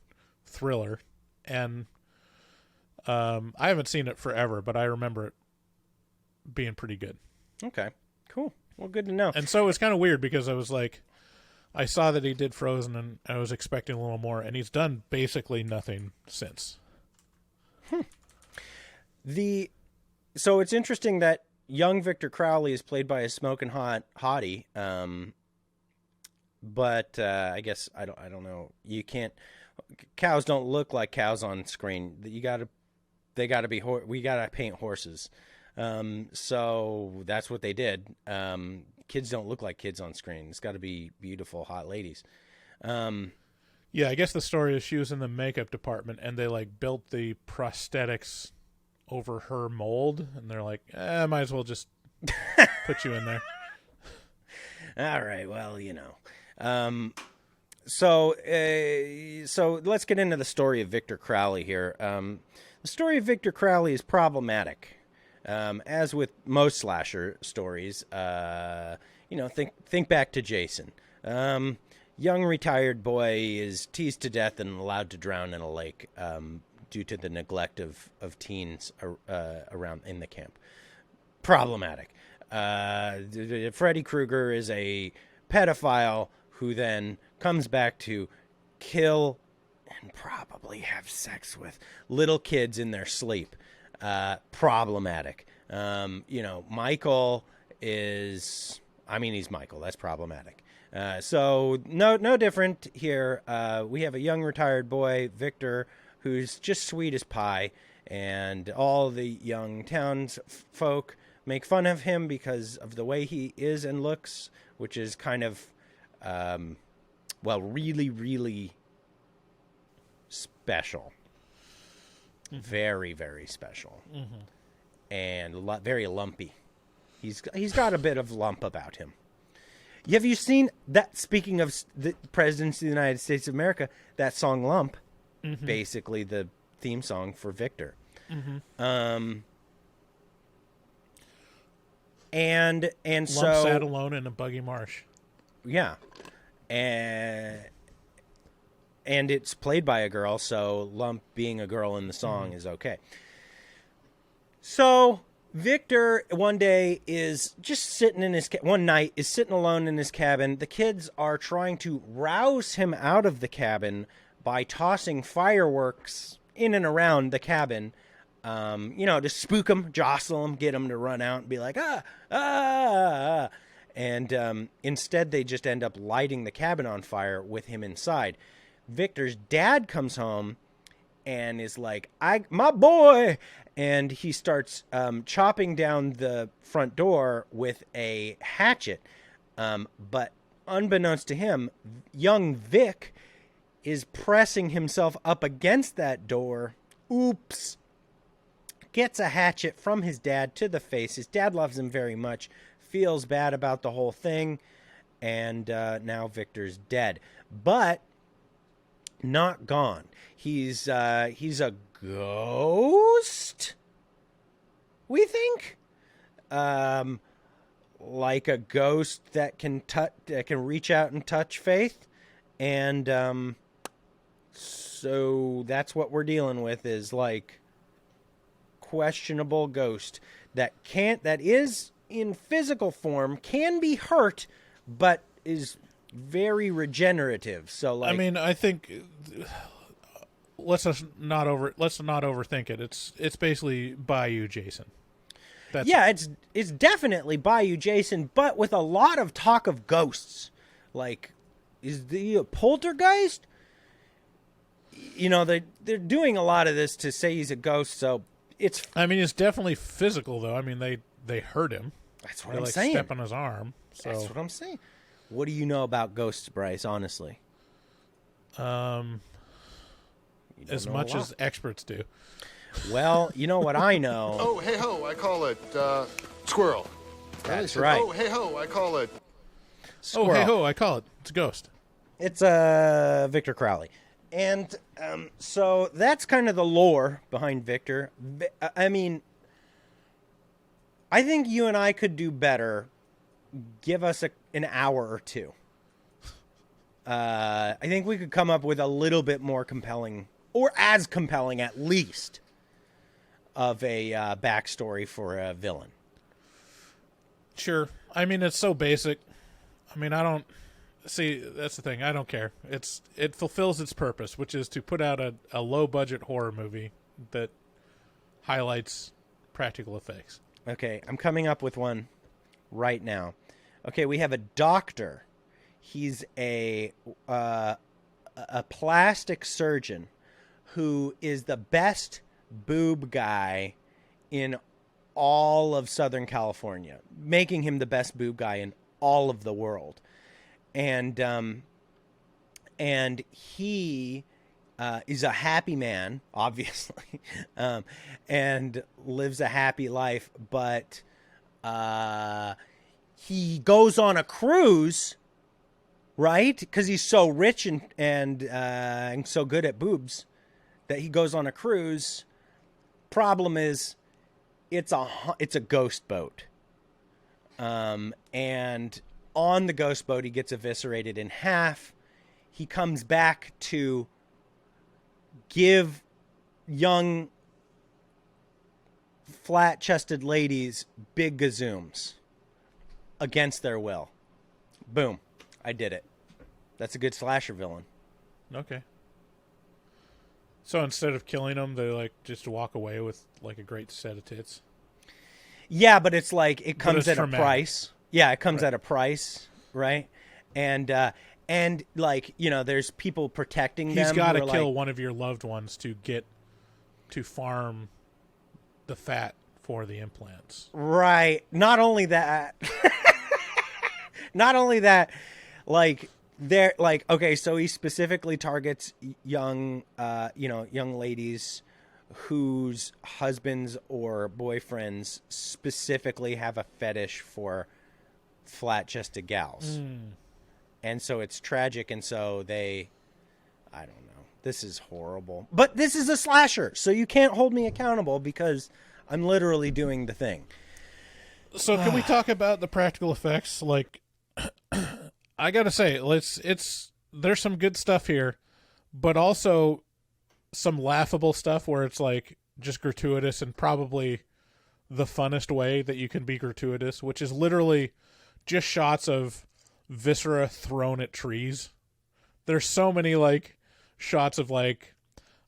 thriller. And I haven't seen it forever, but I remember it being pretty good. Okay, cool. Well, good to know. And so it's kind of weird because I was like, I saw that he did Frozen and I was expecting a little more, and he's done basically nothing since. So it's interesting that young Victor Crowley is played by a smoking hottie. But I guess I don't know. You can't. Cows don't look like cows on screen. We gotta paint horses. So that's what they did. Kids don't look like kids on screen. It's got to be beautiful, hot ladies. Yeah, I guess the story is she was in the makeup department and they like built the prosthetics over her mold, and they're like, might as well just put you in there. All right, well, So let's get into the story of Victor Crowley here. The story of Victor Crowley is problematic. As with most slasher stories, think back to Jason. Young retired boy is teased to death and allowed to drown in a lake due to the neglect of teens around in the camp. Problematic. Freddy Krueger is a pedophile who then comes back to kill and probably have sex with little kids in their sleep. Problematic. Michael is... he's Michael. That's problematic. So no different here. We have a young retired boy, Victor, who's just sweet as pie, and all the young townsfolk make fun of him because of the way he is and looks, which is kind of, really, really special. Mm-hmm. Very, very special. Mm-hmm. And very lumpy. He's got a bit of lump about him. Have you seen that, speaking of the presidents of the United States of America, that song Lump, mm-hmm. basically the theme song for Victor. Mm-hmm. And Lump so sat alone in a buggy marsh. Yeah. And it's played by a girl, so Lump being a girl in the song mm-hmm. is okay. So Victor one day is just sitting in his one night is sitting alone in his cabin. The kids are trying to rouse him out of the cabin by tossing fireworks in and around the cabin, to spook him, jostle him, get him to run out and be like, ah. And instead they just end up lighting the cabin on fire with him inside. Victor's dad comes home and is like, my boy. And he starts chopping down the front door with a hatchet. But unbeknownst to him, young Vic is pressing himself up against that door. Oops. gets a hatchet from his dad to the face. His dad loves him very much, feels bad about the whole thing, and now Victor's dead. But not gone. He's a ghost, we think. Like a ghost that can reach out and touch Faith. And so that's what we're dealing with, is like questionable ghost that is in physical form, can be hurt, but is very regenerative. So like, I mean, I think let's not overthink it. It's basically Bayou Jason. It's definitely Bayou Jason, but with a lot of talk of ghosts. Like, is the a poltergeist? You know, they're doing a lot of this to say he's a ghost, so it's... I mean, it's definitely physical, though. I mean, they hurt him. That's what I'm saying. Step on his arm. So. That's what I'm saying. What do you know about ghosts, Bryce, honestly? As much as experts do. Well, you know what I know. Oh, hey ho, I call it squirrel. That's right. Oh, hey ho, I call it squirrel. Oh, hey ho, I call it. It's a ghost. It's Victor Crowley. And so that's kind of the lore behind Victor. I mean, I think you and I could do better. Give us an hour or two. I think we could come up with a little bit more compelling, or as compelling at least, of a backstory for a villain. Sure. I mean, it's so basic. I mean, I don't... See, that's the thing. I don't care. It fulfills its purpose, which is to put out a low-budget horror movie that highlights practical effects. Okay, I'm coming up with one right now. Okay, we have a doctor. He's a plastic surgeon who is the best boob guy in all of Southern California, making him the best boob guy in all of the world. And he is a happy man, obviously, and lives a happy life. But he goes on a cruise, right? Because he's so rich and so good at boobs that he goes on a cruise. Problem is, it's a ghost boat, and on the ghost boat, he gets eviscerated in half. He comes back to give young, flat-chested ladies big gazooms against their will. Boom. I did it. That's a good slasher villain. Okay. So instead of killing them, they like just walk away with like a great set of tits? Yeah, but it's like it comes at a traumatic. price. Yeah, it comes at a price, right? And like, you know, there's people protecting them. He's got to kill like, one of your loved ones to get to farm the fat for the implants. Right. Not only that, like they're like, okay, so he specifically targets young ladies whose husbands or boyfriends specifically have a fetish for flat-chested gals. And so it's tragic, and so I don't know. This is horrible. But this is a slasher, so you can't hold me accountable because I'm literally doing the thing. So can we talk about the practical effects? Like, I gotta say, there's some good stuff here, but also some laughable stuff where it's like just gratuitous and probably the funnest way that you can be gratuitous, which is literally just shots of viscera thrown at trees. There's so many like shots of like,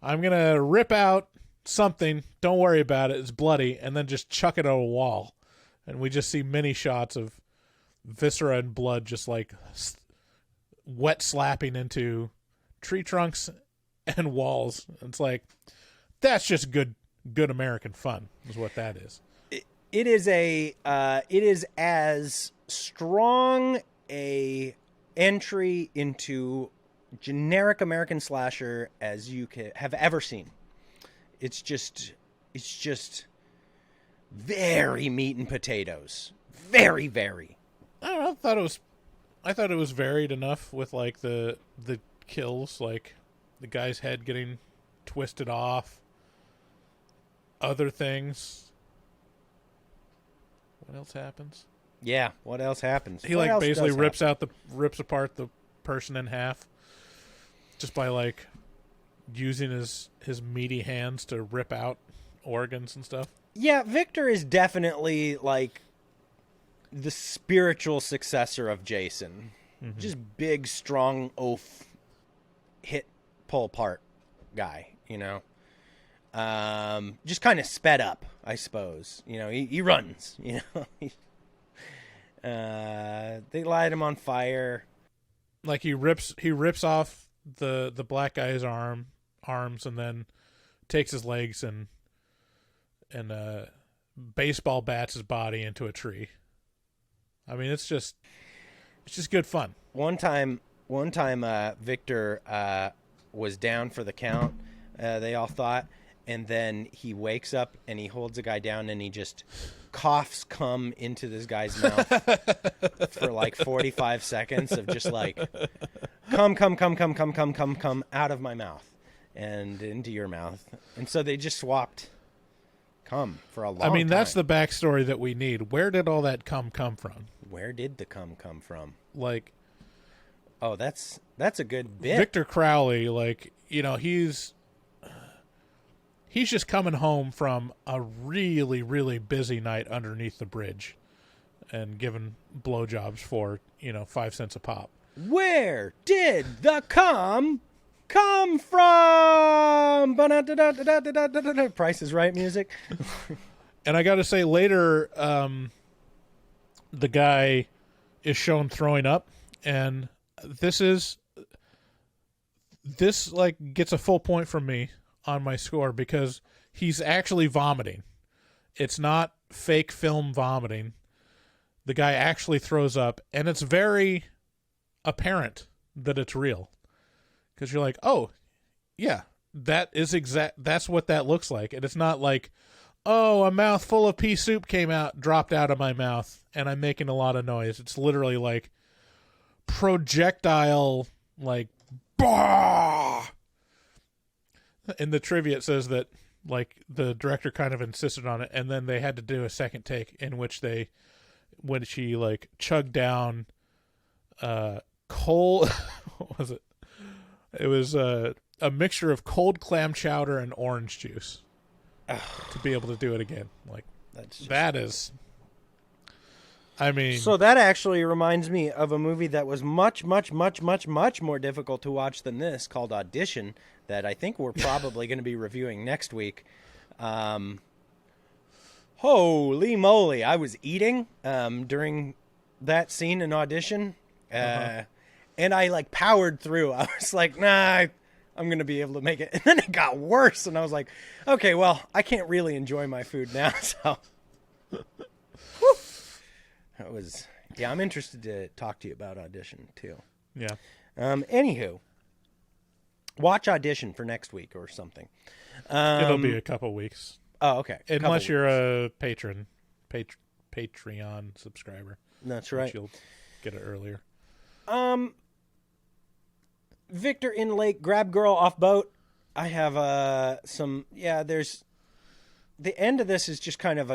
I'm gonna rip out something, don't worry about it, it's bloody, and then just chuck it at a wall, and we just see many shots of viscera and blood just like wet slapping into tree trunks and walls. It's like, that's just good American fun is what that is. It is as strong a entry into generic American slasher as you have ever seen. It's just very meat and potatoes. Very, very. I don't know. I thought it was varied enough with like the kills, like the guy's head getting twisted off, other things. What else happens? Yeah, what else happens? He What like else basically does rips apart the person in half just by like using his meaty hands to rip out organs and stuff. Yeah, Victor is definitely like the spiritual successor of Jason. Mm-hmm. Just big, strong, oaf, hit, pull apart guy, you know? Just kind of sped up, I suppose. You know, he runs, you know? They light him on fire. Like he rips off the black guy's arms and then takes his legs and baseball bats his body into a tree. I mean, it's just good fun. One time, Victor was down for the count. They all thought, and then he wakes up and he holds a guy down and he just coughs cum into this guy's mouth for like 45 seconds of just like cum out of my mouth and into your mouth. And so they just swapped cum for a long time. I mean, that's the backstory that we need. Where did all that cum come from? Where did the cum come from? Like, oh, that's a good bit. Victor Crowley, like, you know, he's just coming home from a really, really busy night underneath the bridge and giving blowjobs for, 5 cents a pop. Where did the cum come from? Price is Right music. And I got to say, later, the guy is shown throwing up, and this like gets a full point from me on my score because he's actually vomiting. It's not fake film vomiting. The guy actually throws up, and it's very apparent that it's real because you're like, oh yeah, that's what that looks like. And it's not like, oh, a mouthful of pea soup dropped out of my mouth and I'm making a lot of noise. It's literally like projectile, like, bah! In the trivia, it says that, like, the director kind of insisted on it, and then they had to do a second take in which she, like, chugged down cold, what was it? It was a mixture of cold clam chowder and orange juice to be able to do it again. Like, that is... I mean... So that actually reminds me of a movie that was much, much, much, much, much more difficult to watch than this, called Audition, that I think we're probably going to be reviewing next week. Holy moly, I was eating during that scene in Audition, and I, like, powered through. I was like, nah, I'm going to be able to make it. And then it got worse, and I was like, okay, well, I can't really enjoy my food now, so... That was, yeah, I'm interested to talk to you about Audition, too. Yeah. Anywho, watch Audition for next week or something. It'll be a couple weeks. Oh, okay. Unless you're a Patreon subscriber. That's right. You'll get it earlier. Victor in Lake, grab girl off boat. I have there's, the end of this is just kind of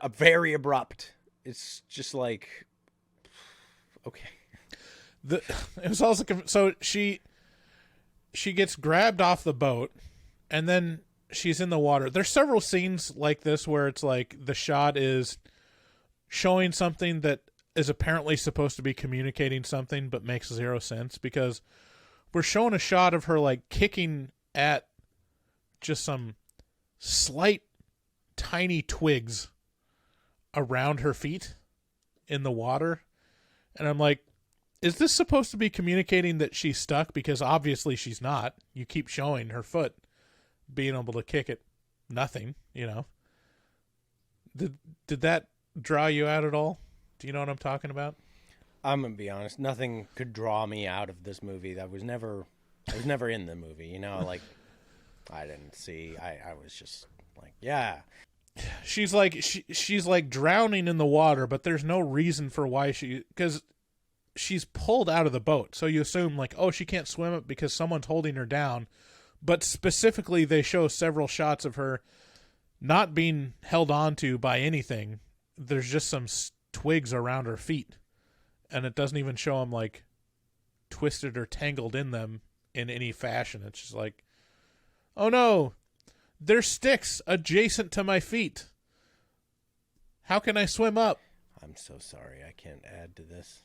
a very abrupt. It's just like, okay. It was also so she gets grabbed off the boat, and then she's in the water. There's several scenes like this where it's like the shot is showing something that is apparently supposed to be communicating something, but makes zero sense because we're showing a shot of her like kicking at just some slight, tiny twigs around her feet in the water, and I'm like, is this supposed to be communicating that she's stuck? Because obviously she's not. You keep showing her foot being able to kick at nothing, Did that draw you out at all? Do you know what I'm talking about? I'm gonna be honest, nothing could draw me out of this movie. I was never in the movie, like, I didn't see, I was just Like, yeah. She's like she's like drowning in the water, but there's no reason for why because she's pulled out of the boat. So you assume like, oh, she can't swim it because someone's holding her down. But specifically, they show several shots of her not being held onto by anything. There's just some twigs around her feet, and it doesn't even show them like twisted or tangled in them in any fashion. It's just like, oh no, there's sticks adjacent to my feet. How can I swim up? I'm so sorry. I can't add to this.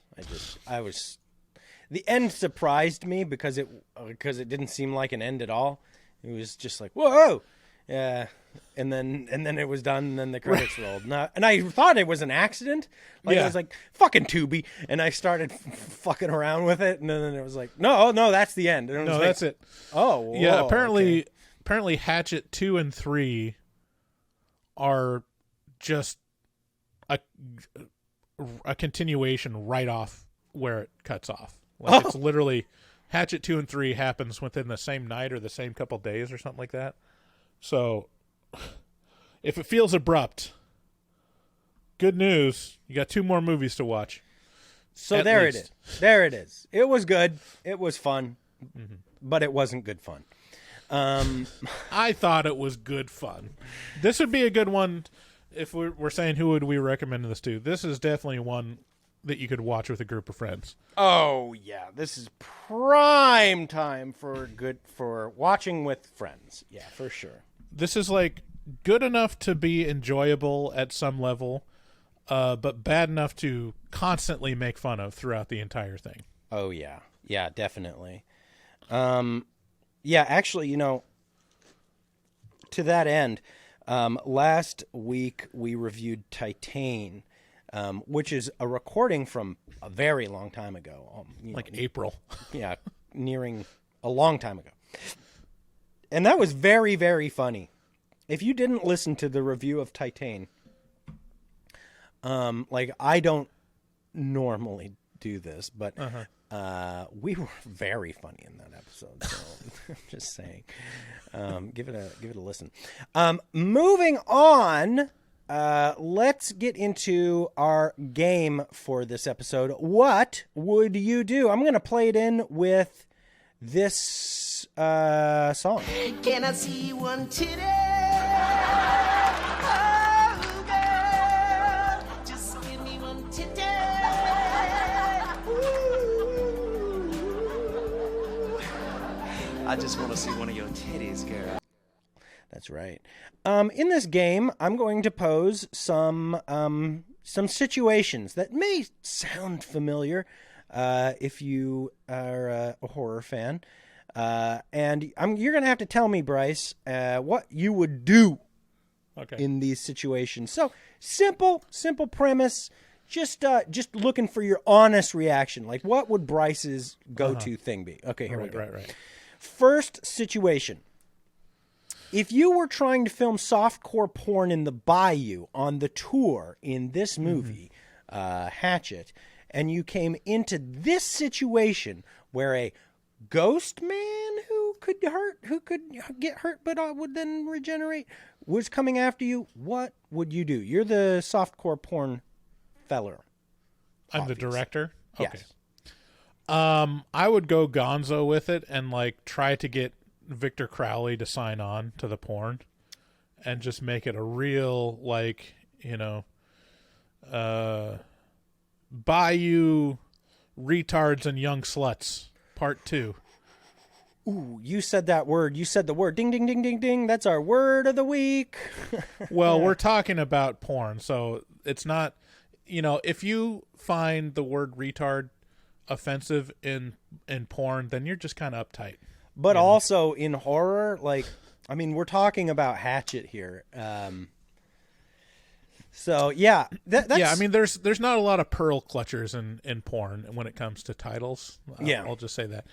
The end surprised me because it didn't seem like an end at all. It was just like, whoa. Yeah. And then it was done, and then the credits rolled. And I thought it was an accident. Like, I was like, fucking Tubi. And I started fucking around with it, and then it was like, no, that's the end. And no, that's it. Oh, whoa, yeah, apparently okay. Apparently Hatchet 2 and 3 are just a continuation right off where it cuts off. Like it's literally Hatchet 2 and 3 happens within the same night or the same couple days or something like that. So if it feels abrupt, good news, you got 2 more movies to watch. So there it is. There it is. It was good. It was fun, but it wasn't good fun. I thought it was good fun. This would be a good one if we're saying who would we recommend this to. This is definitely one that you could watch with a group of friends. Oh yeah, this is prime time for watching with friends. Yeah, for sure. This is like good enough to be enjoyable at some level, but bad enough to constantly make fun of throughout the entire thing. Oh yeah, definitely. Yeah, actually, to that end, last week we reviewed Titan, which is a recording from a very long time ago. April. Yeah, nearing a long time ago. And that was very, very funny. If you didn't listen to the review of Titan, I don't normally do this, but we were very funny in that episode. So I'm just saying, give it a listen. Moving on, let's get into our game for this episode. What would you do? I'm going to play it in with this song. Can I see one titty? I just want to see one of your titties, girl. That's right. In this game, I'm going to pose some situations that may sound familiar if you are a horror fan. And you're going to have to tell me, Bryce, what you would do in these situations. So simple premise. Just looking for your honest reaction. Like, what would Bryce's go-to thing be? Okay, here we go. Right. First situation. If you were trying to film softcore porn in the bayou on the tour in this movie, Hatchet, and you came into this situation where a ghost man who could get hurt but would then regenerate was coming after you, what would you do? You're the softcore porn feller. I'm the director? Yes. Okay. I would go gonzo with it and try to get Victor Crowley to sign on to the porn and just make it a real bayou retards and young sluts part 2. Ooh, you said that word. You said the word. Ding, ding, ding, ding, ding. That's our word of the week. Well, we're talking about porn, so it's not, if you find the word retard offensive in porn, then you're just kind of uptight. But also in horror, we're talking about Hatchet here. So yeah, that's... yeah. I mean, there's not a lot of pearl clutchers in porn when it comes to titles. I'll just say that.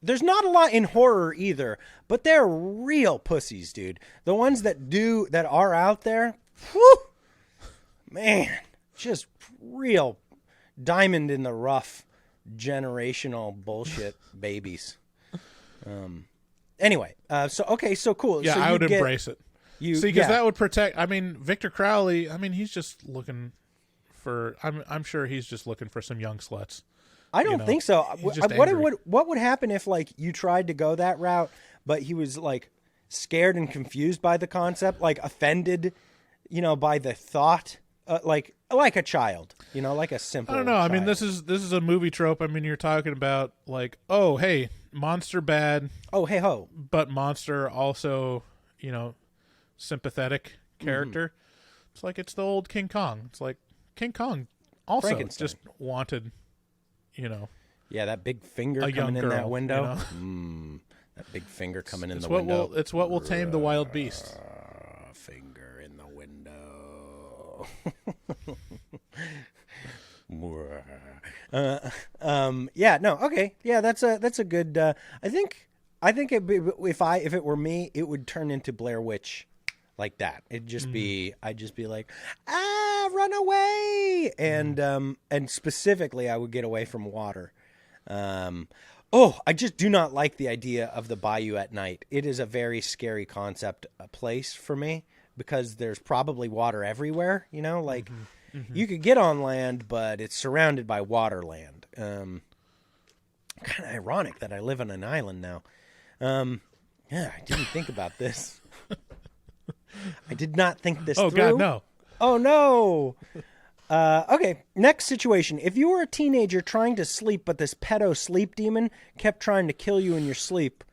There's not a lot in horror either, but they're real pussies, dude. The ones that are out there, whew, man, just real diamond in the rough, generational bullshit babies. Anyway, so cool. Yeah, so I would embrace it. See, because that would protect. I mean, Victor Crowley. I mean, he's just looking for. I'm sure he's just looking for some young sluts. I don't think so. What would happen if like you tried to go that route, but he was like scared and confused by the concept, like offended, by the thought, like a child, like a simple. I don't know. Child. I mean, this is a movie trope. I mean, you're talking about like, oh hey, monster bad. Oh hey ho, but monster also, sympathetic character. It's like it's the old King Kong. It's like King Kong also just wanted, Yeah, that big finger coming in that window. That big finger coming in the window. It's what will tame the wild beast. Finger in the window. Yeah, no, okay. Yeah, that's a good I think if it were me, it would turn into Blair Witch like that. It'd just be I'd just be like, run away. And specifically I would get away from water. I just do not like the idea of the bayou at night. It is a very scary concept, place for me because there's probably water everywhere, you could get on land, but it's surrounded by water land. Kind of ironic that I live on an island now. I didn't think about this. I did not think this through. Oh, God, no. Oh, no. Okay, next situation. If you were a teenager trying to sleep, but this pedo sleep demon kept trying to kill you in your sleep,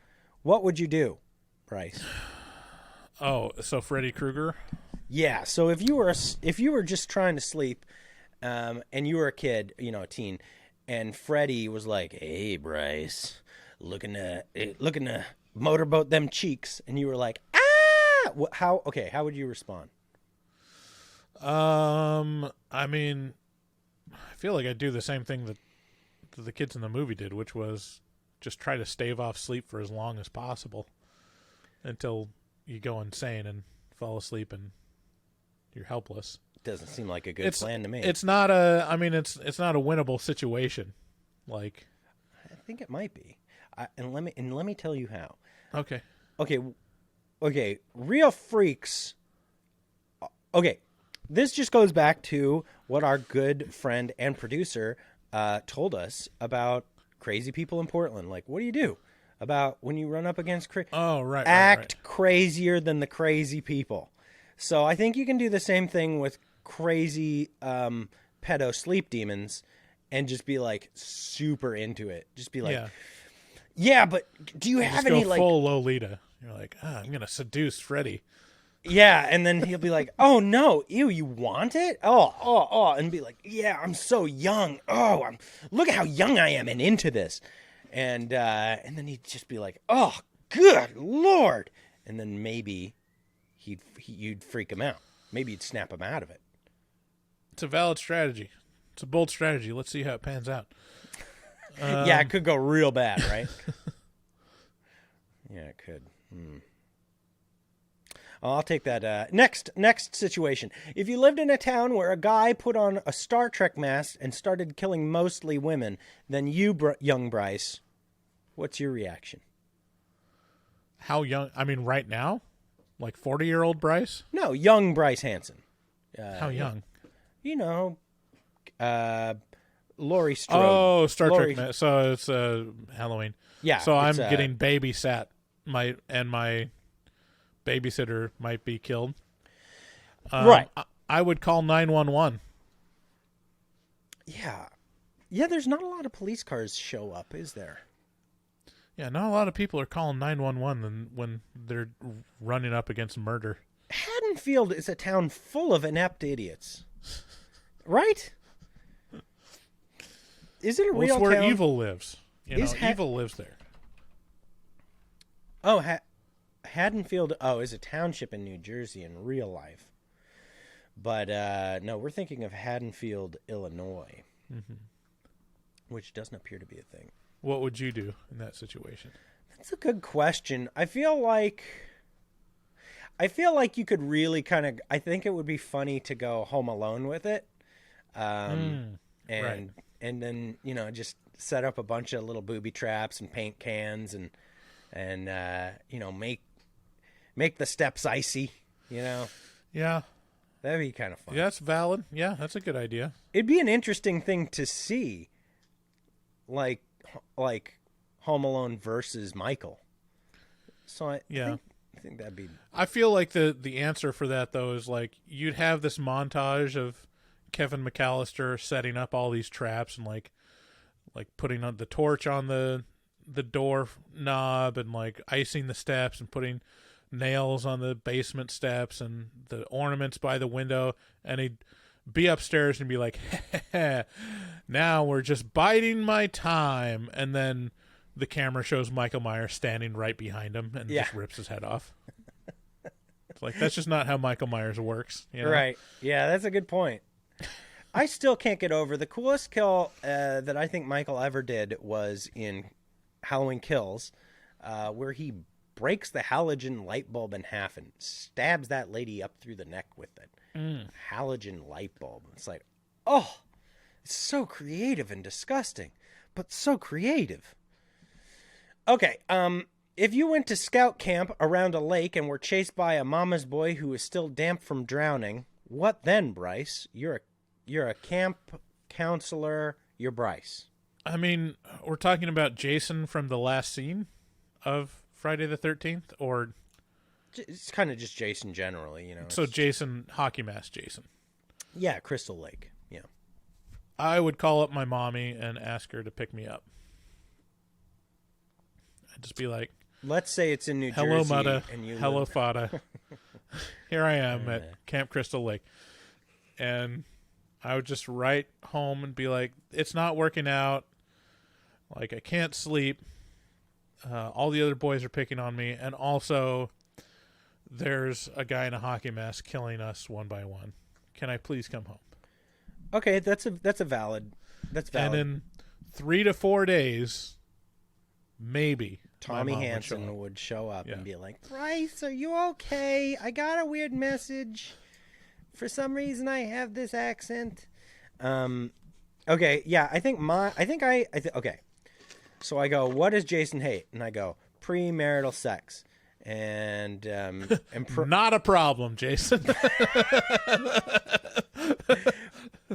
what would you do, Bryce? Oh, so Freddy Krueger? Yeah, so if you were just trying to sleep, and you were a kid, a teen, and Freddy was like, "Hey, Bryce, looking to motorboat them cheeks," and you were like, "Ah!" How would you respond? I mean, I feel like I'd do the same thing that the kids in the movie did, which was just try to stave off sleep for as long as possible until you go insane and fall asleep and you're helpless. Doesn't seem like a good plan to me. It's not a winnable situation. Like, I think it might be. And let me tell you how. Okay. Real freaks. Okay. This just goes back to what our good friend and producer told us about crazy people in Portland. Like, what do you do about when you run up against act crazier than the crazy people? So I think you can do the same thing with crazy pedo sleep demons and just be like super into it. Just be like, yeah, but do you have any like full Lolita? You're like, I'm gonna seduce Freddy. Yeah, and then he'll be like, "Oh no, ew, you want it? Oh," and be like, "Yeah, I'm so young. Oh, look at how young I am and into this." And then he'd just be like, "Oh, good Lord!" And then maybe you'd freak him out. Maybe you'd snap him out of it. It's a valid strategy. It's a bold strategy. Let's see how it pans out. Yeah, it could go real bad, right? Yeah, it could. I'll take that. Next situation. If you lived in a town where a guy put on a Star Trek mask and started killing mostly women, then you, young Bryce, what's your reaction? How young? I mean, right now? Like 40-year-old Bryce? No, young Bryce Hansen. How young? Laurie Strode. Oh, Star Trek mask. So it's Halloween. Yeah. So I'm getting babysat. My babysitter might be killed. Right. I would call 911. Yeah. Yeah, there's not a lot of police cars show up, is there? Yeah, not a lot of people are calling 911 when they're running up against murder. Haddonfield is a town full of inept idiots. Right? Is it a real town? It's where town? evil lives. Evil lives there. Oh, Haddonfield, is a township in New Jersey in real life. But, no, we're thinking of Haddonfield, Illinois, which doesn't appear to be a thing. What would you do in that situation? That's a good question. I feel like you could really I think it would be funny to go Home Alone with it. And then, just set up a bunch of little booby traps and paint cans and make the steps icy. You know? Yeah. That'd be kind of fun. Yeah, that's valid. Yeah, that's a good idea. It'd be an interesting thing to see, like Home Alone versus Michael. So I think that'd be. I feel like the answer for that though is like you'd have this montage of Kevin McAllister setting up all these traps and like putting on the torch on the door knob and like icing the steps and putting nails on the basement steps and the ornaments by the window, and he'd be upstairs and be like, now we're just biding my time, and then the camera shows Michael Myers standing right behind him and just rips his head off. It's like, that's just not how Michael Myers works, you know? Right. Yeah, that's a good point. I still can't get over the coolest kill that I think Michael ever did was in Halloween Kills, where he breaks the halogen light bulb in half and stabs that lady up through the neck with it. Halogen light bulb. It's like, oh, it's so creative and disgusting, but so creative. Okay, if you went to scout camp around a lake and were chased by a mama's boy who is still damp from drowning, what then, Bryce? You're a camp counselor. You're Bryce. I mean, we're talking about Jason from the last scene of Friday the 13th, or it's kind of just Jason generally, you know. So Jason, hockey mask Jason. Yeah, Crystal Lake. Yeah. I would call up my mommy and ask her to pick me up. I'd just be like, let's say it's in New hello, Jersey. Mata. And you hello, live... Fada. Here I am at Camp Crystal Lake. And I would just write home and be like, it's not working out. Like, I can't sleep. All the other boys are picking on me. And also, there's a guy in a hockey mask killing us one by one. Can I please come home? Okay, that's valid. And in 3 to 4 days, maybe Tommy Hansen would show up and be like, Bryce, are you okay? I got a weird message. For some reason, I have this accent. Okay, yeah, okay. So I go, what does Jason hate? And I go, premarital sex. And not a problem, Jason.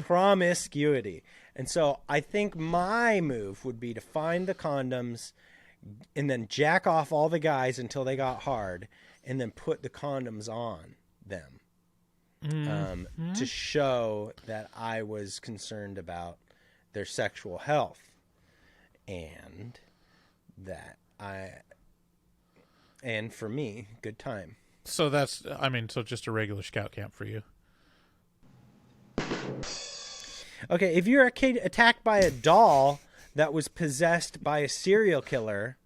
Promiscuity. And so I think my move would be to find the condoms and then jack off all the guys until they got hard and then put the condoms on them to show that I was concerned about their sexual health and that and for me, good time. So so just a regular scout camp for you. Okay, if you're a kid attacked by a doll that was possessed by a serial killer,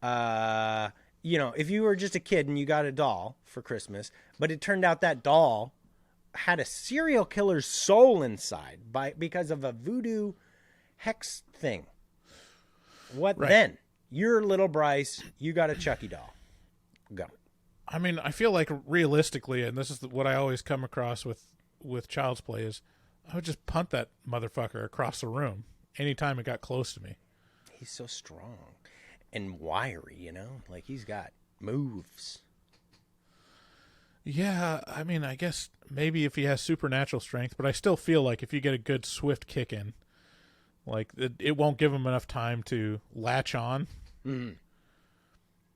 if you were just a kid and you got a doll for Christmas, but it turned out that doll had a serial killer's soul inside because of a voodoo hex thing. What then? You're little Bryce. You got a Chucky doll. Go. I mean, I feel like realistically, and this is what I always come across with Child's Play, is I would just punt that motherfucker across the room anytime it got close to me. He's so strong and wiry, you know? Like, he's got moves. Yeah, I mean, I guess maybe if he has supernatural strength, but I still feel like if you get a good swift kick in, like, it won't give him enough time to latch on. Mm.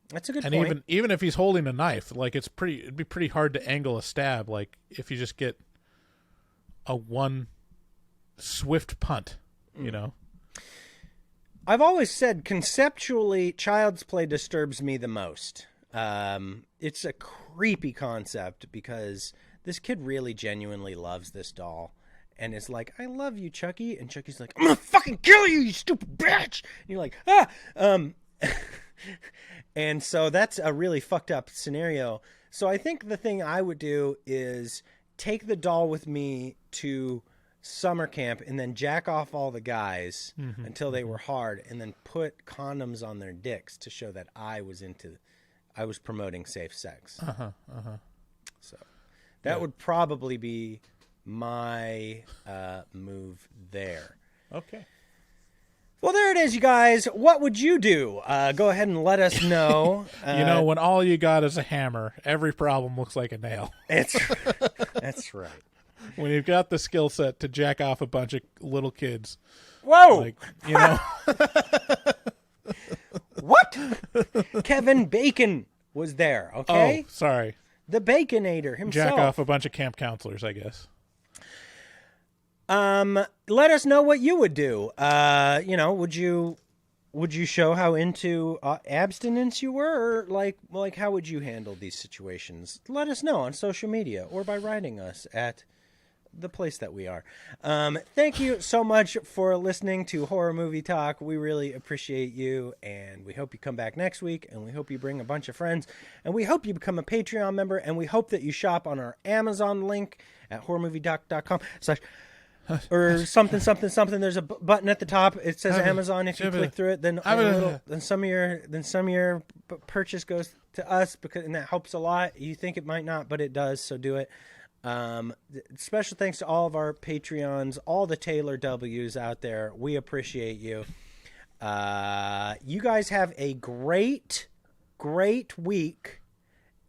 That's a good point. And even if he's holding a knife, like, it'd be pretty hard to angle a stab, like, if you just get a one swift punt, you know? I've always said conceptually Child's Play disturbs me the most. It's a creepy concept because this kid really genuinely loves this doll and is like, I love you, Chucky. And Chucky's like, I'm gonna fucking kill you, you stupid bitch. And you're like, ah. And so that's a really fucked up scenario. So I think the thing I would do is take the doll with me to summer camp and then jack off all the guys until they were hard and then put condoms on their dicks to show that I was promoting safe sex. So that would probably be my move there. Okay. Well, there it is, you guys. What would you do? Go ahead and let us know. When all you got is a hammer, every problem looks like a nail. That's right. When you've got the skill set to jack off a bunch of little kids. Whoa! What? Kevin Bacon was there, okay? Oh, sorry. The Baconator himself. Jack off a bunch of camp counselors, I guess. Let us know what you would do. Would you show how into abstinence you were, or like how would you handle these situations? Let us know on social media or by writing us at the place that we are. Thank you so much for listening to Horror Movie Talk. We really appreciate you, and we hope you come back next week, and we hope you bring a bunch of friends, and we hope you become a Patreon member, and we hope that you shop on our Amazon link at horrormoviedoc.com/ or something. There's a button at the top. It says Amazon. If you click through it, then some of your purchase goes to us, and that helps a lot. You think it might not, but it does. So do it. Special thanks to all of our Patreons, all the Taylor W's out there. We appreciate you. You guys have a great week,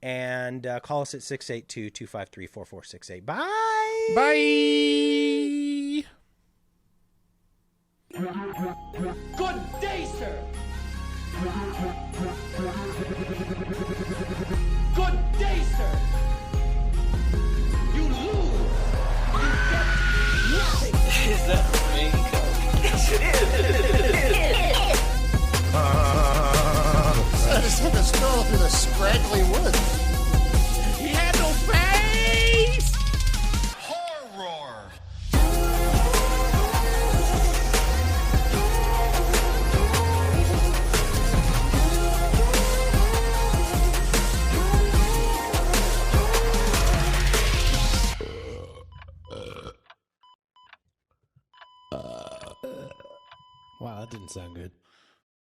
and call us at 682-253-4468. Bye. Bye. Good day, sir. Good day, sir. You lose. You get nothing. Is that a raincoat? Yes, it is. I just took a stroll through the scraggly woods. He had no face. Horror! Wow, that didn't sound good.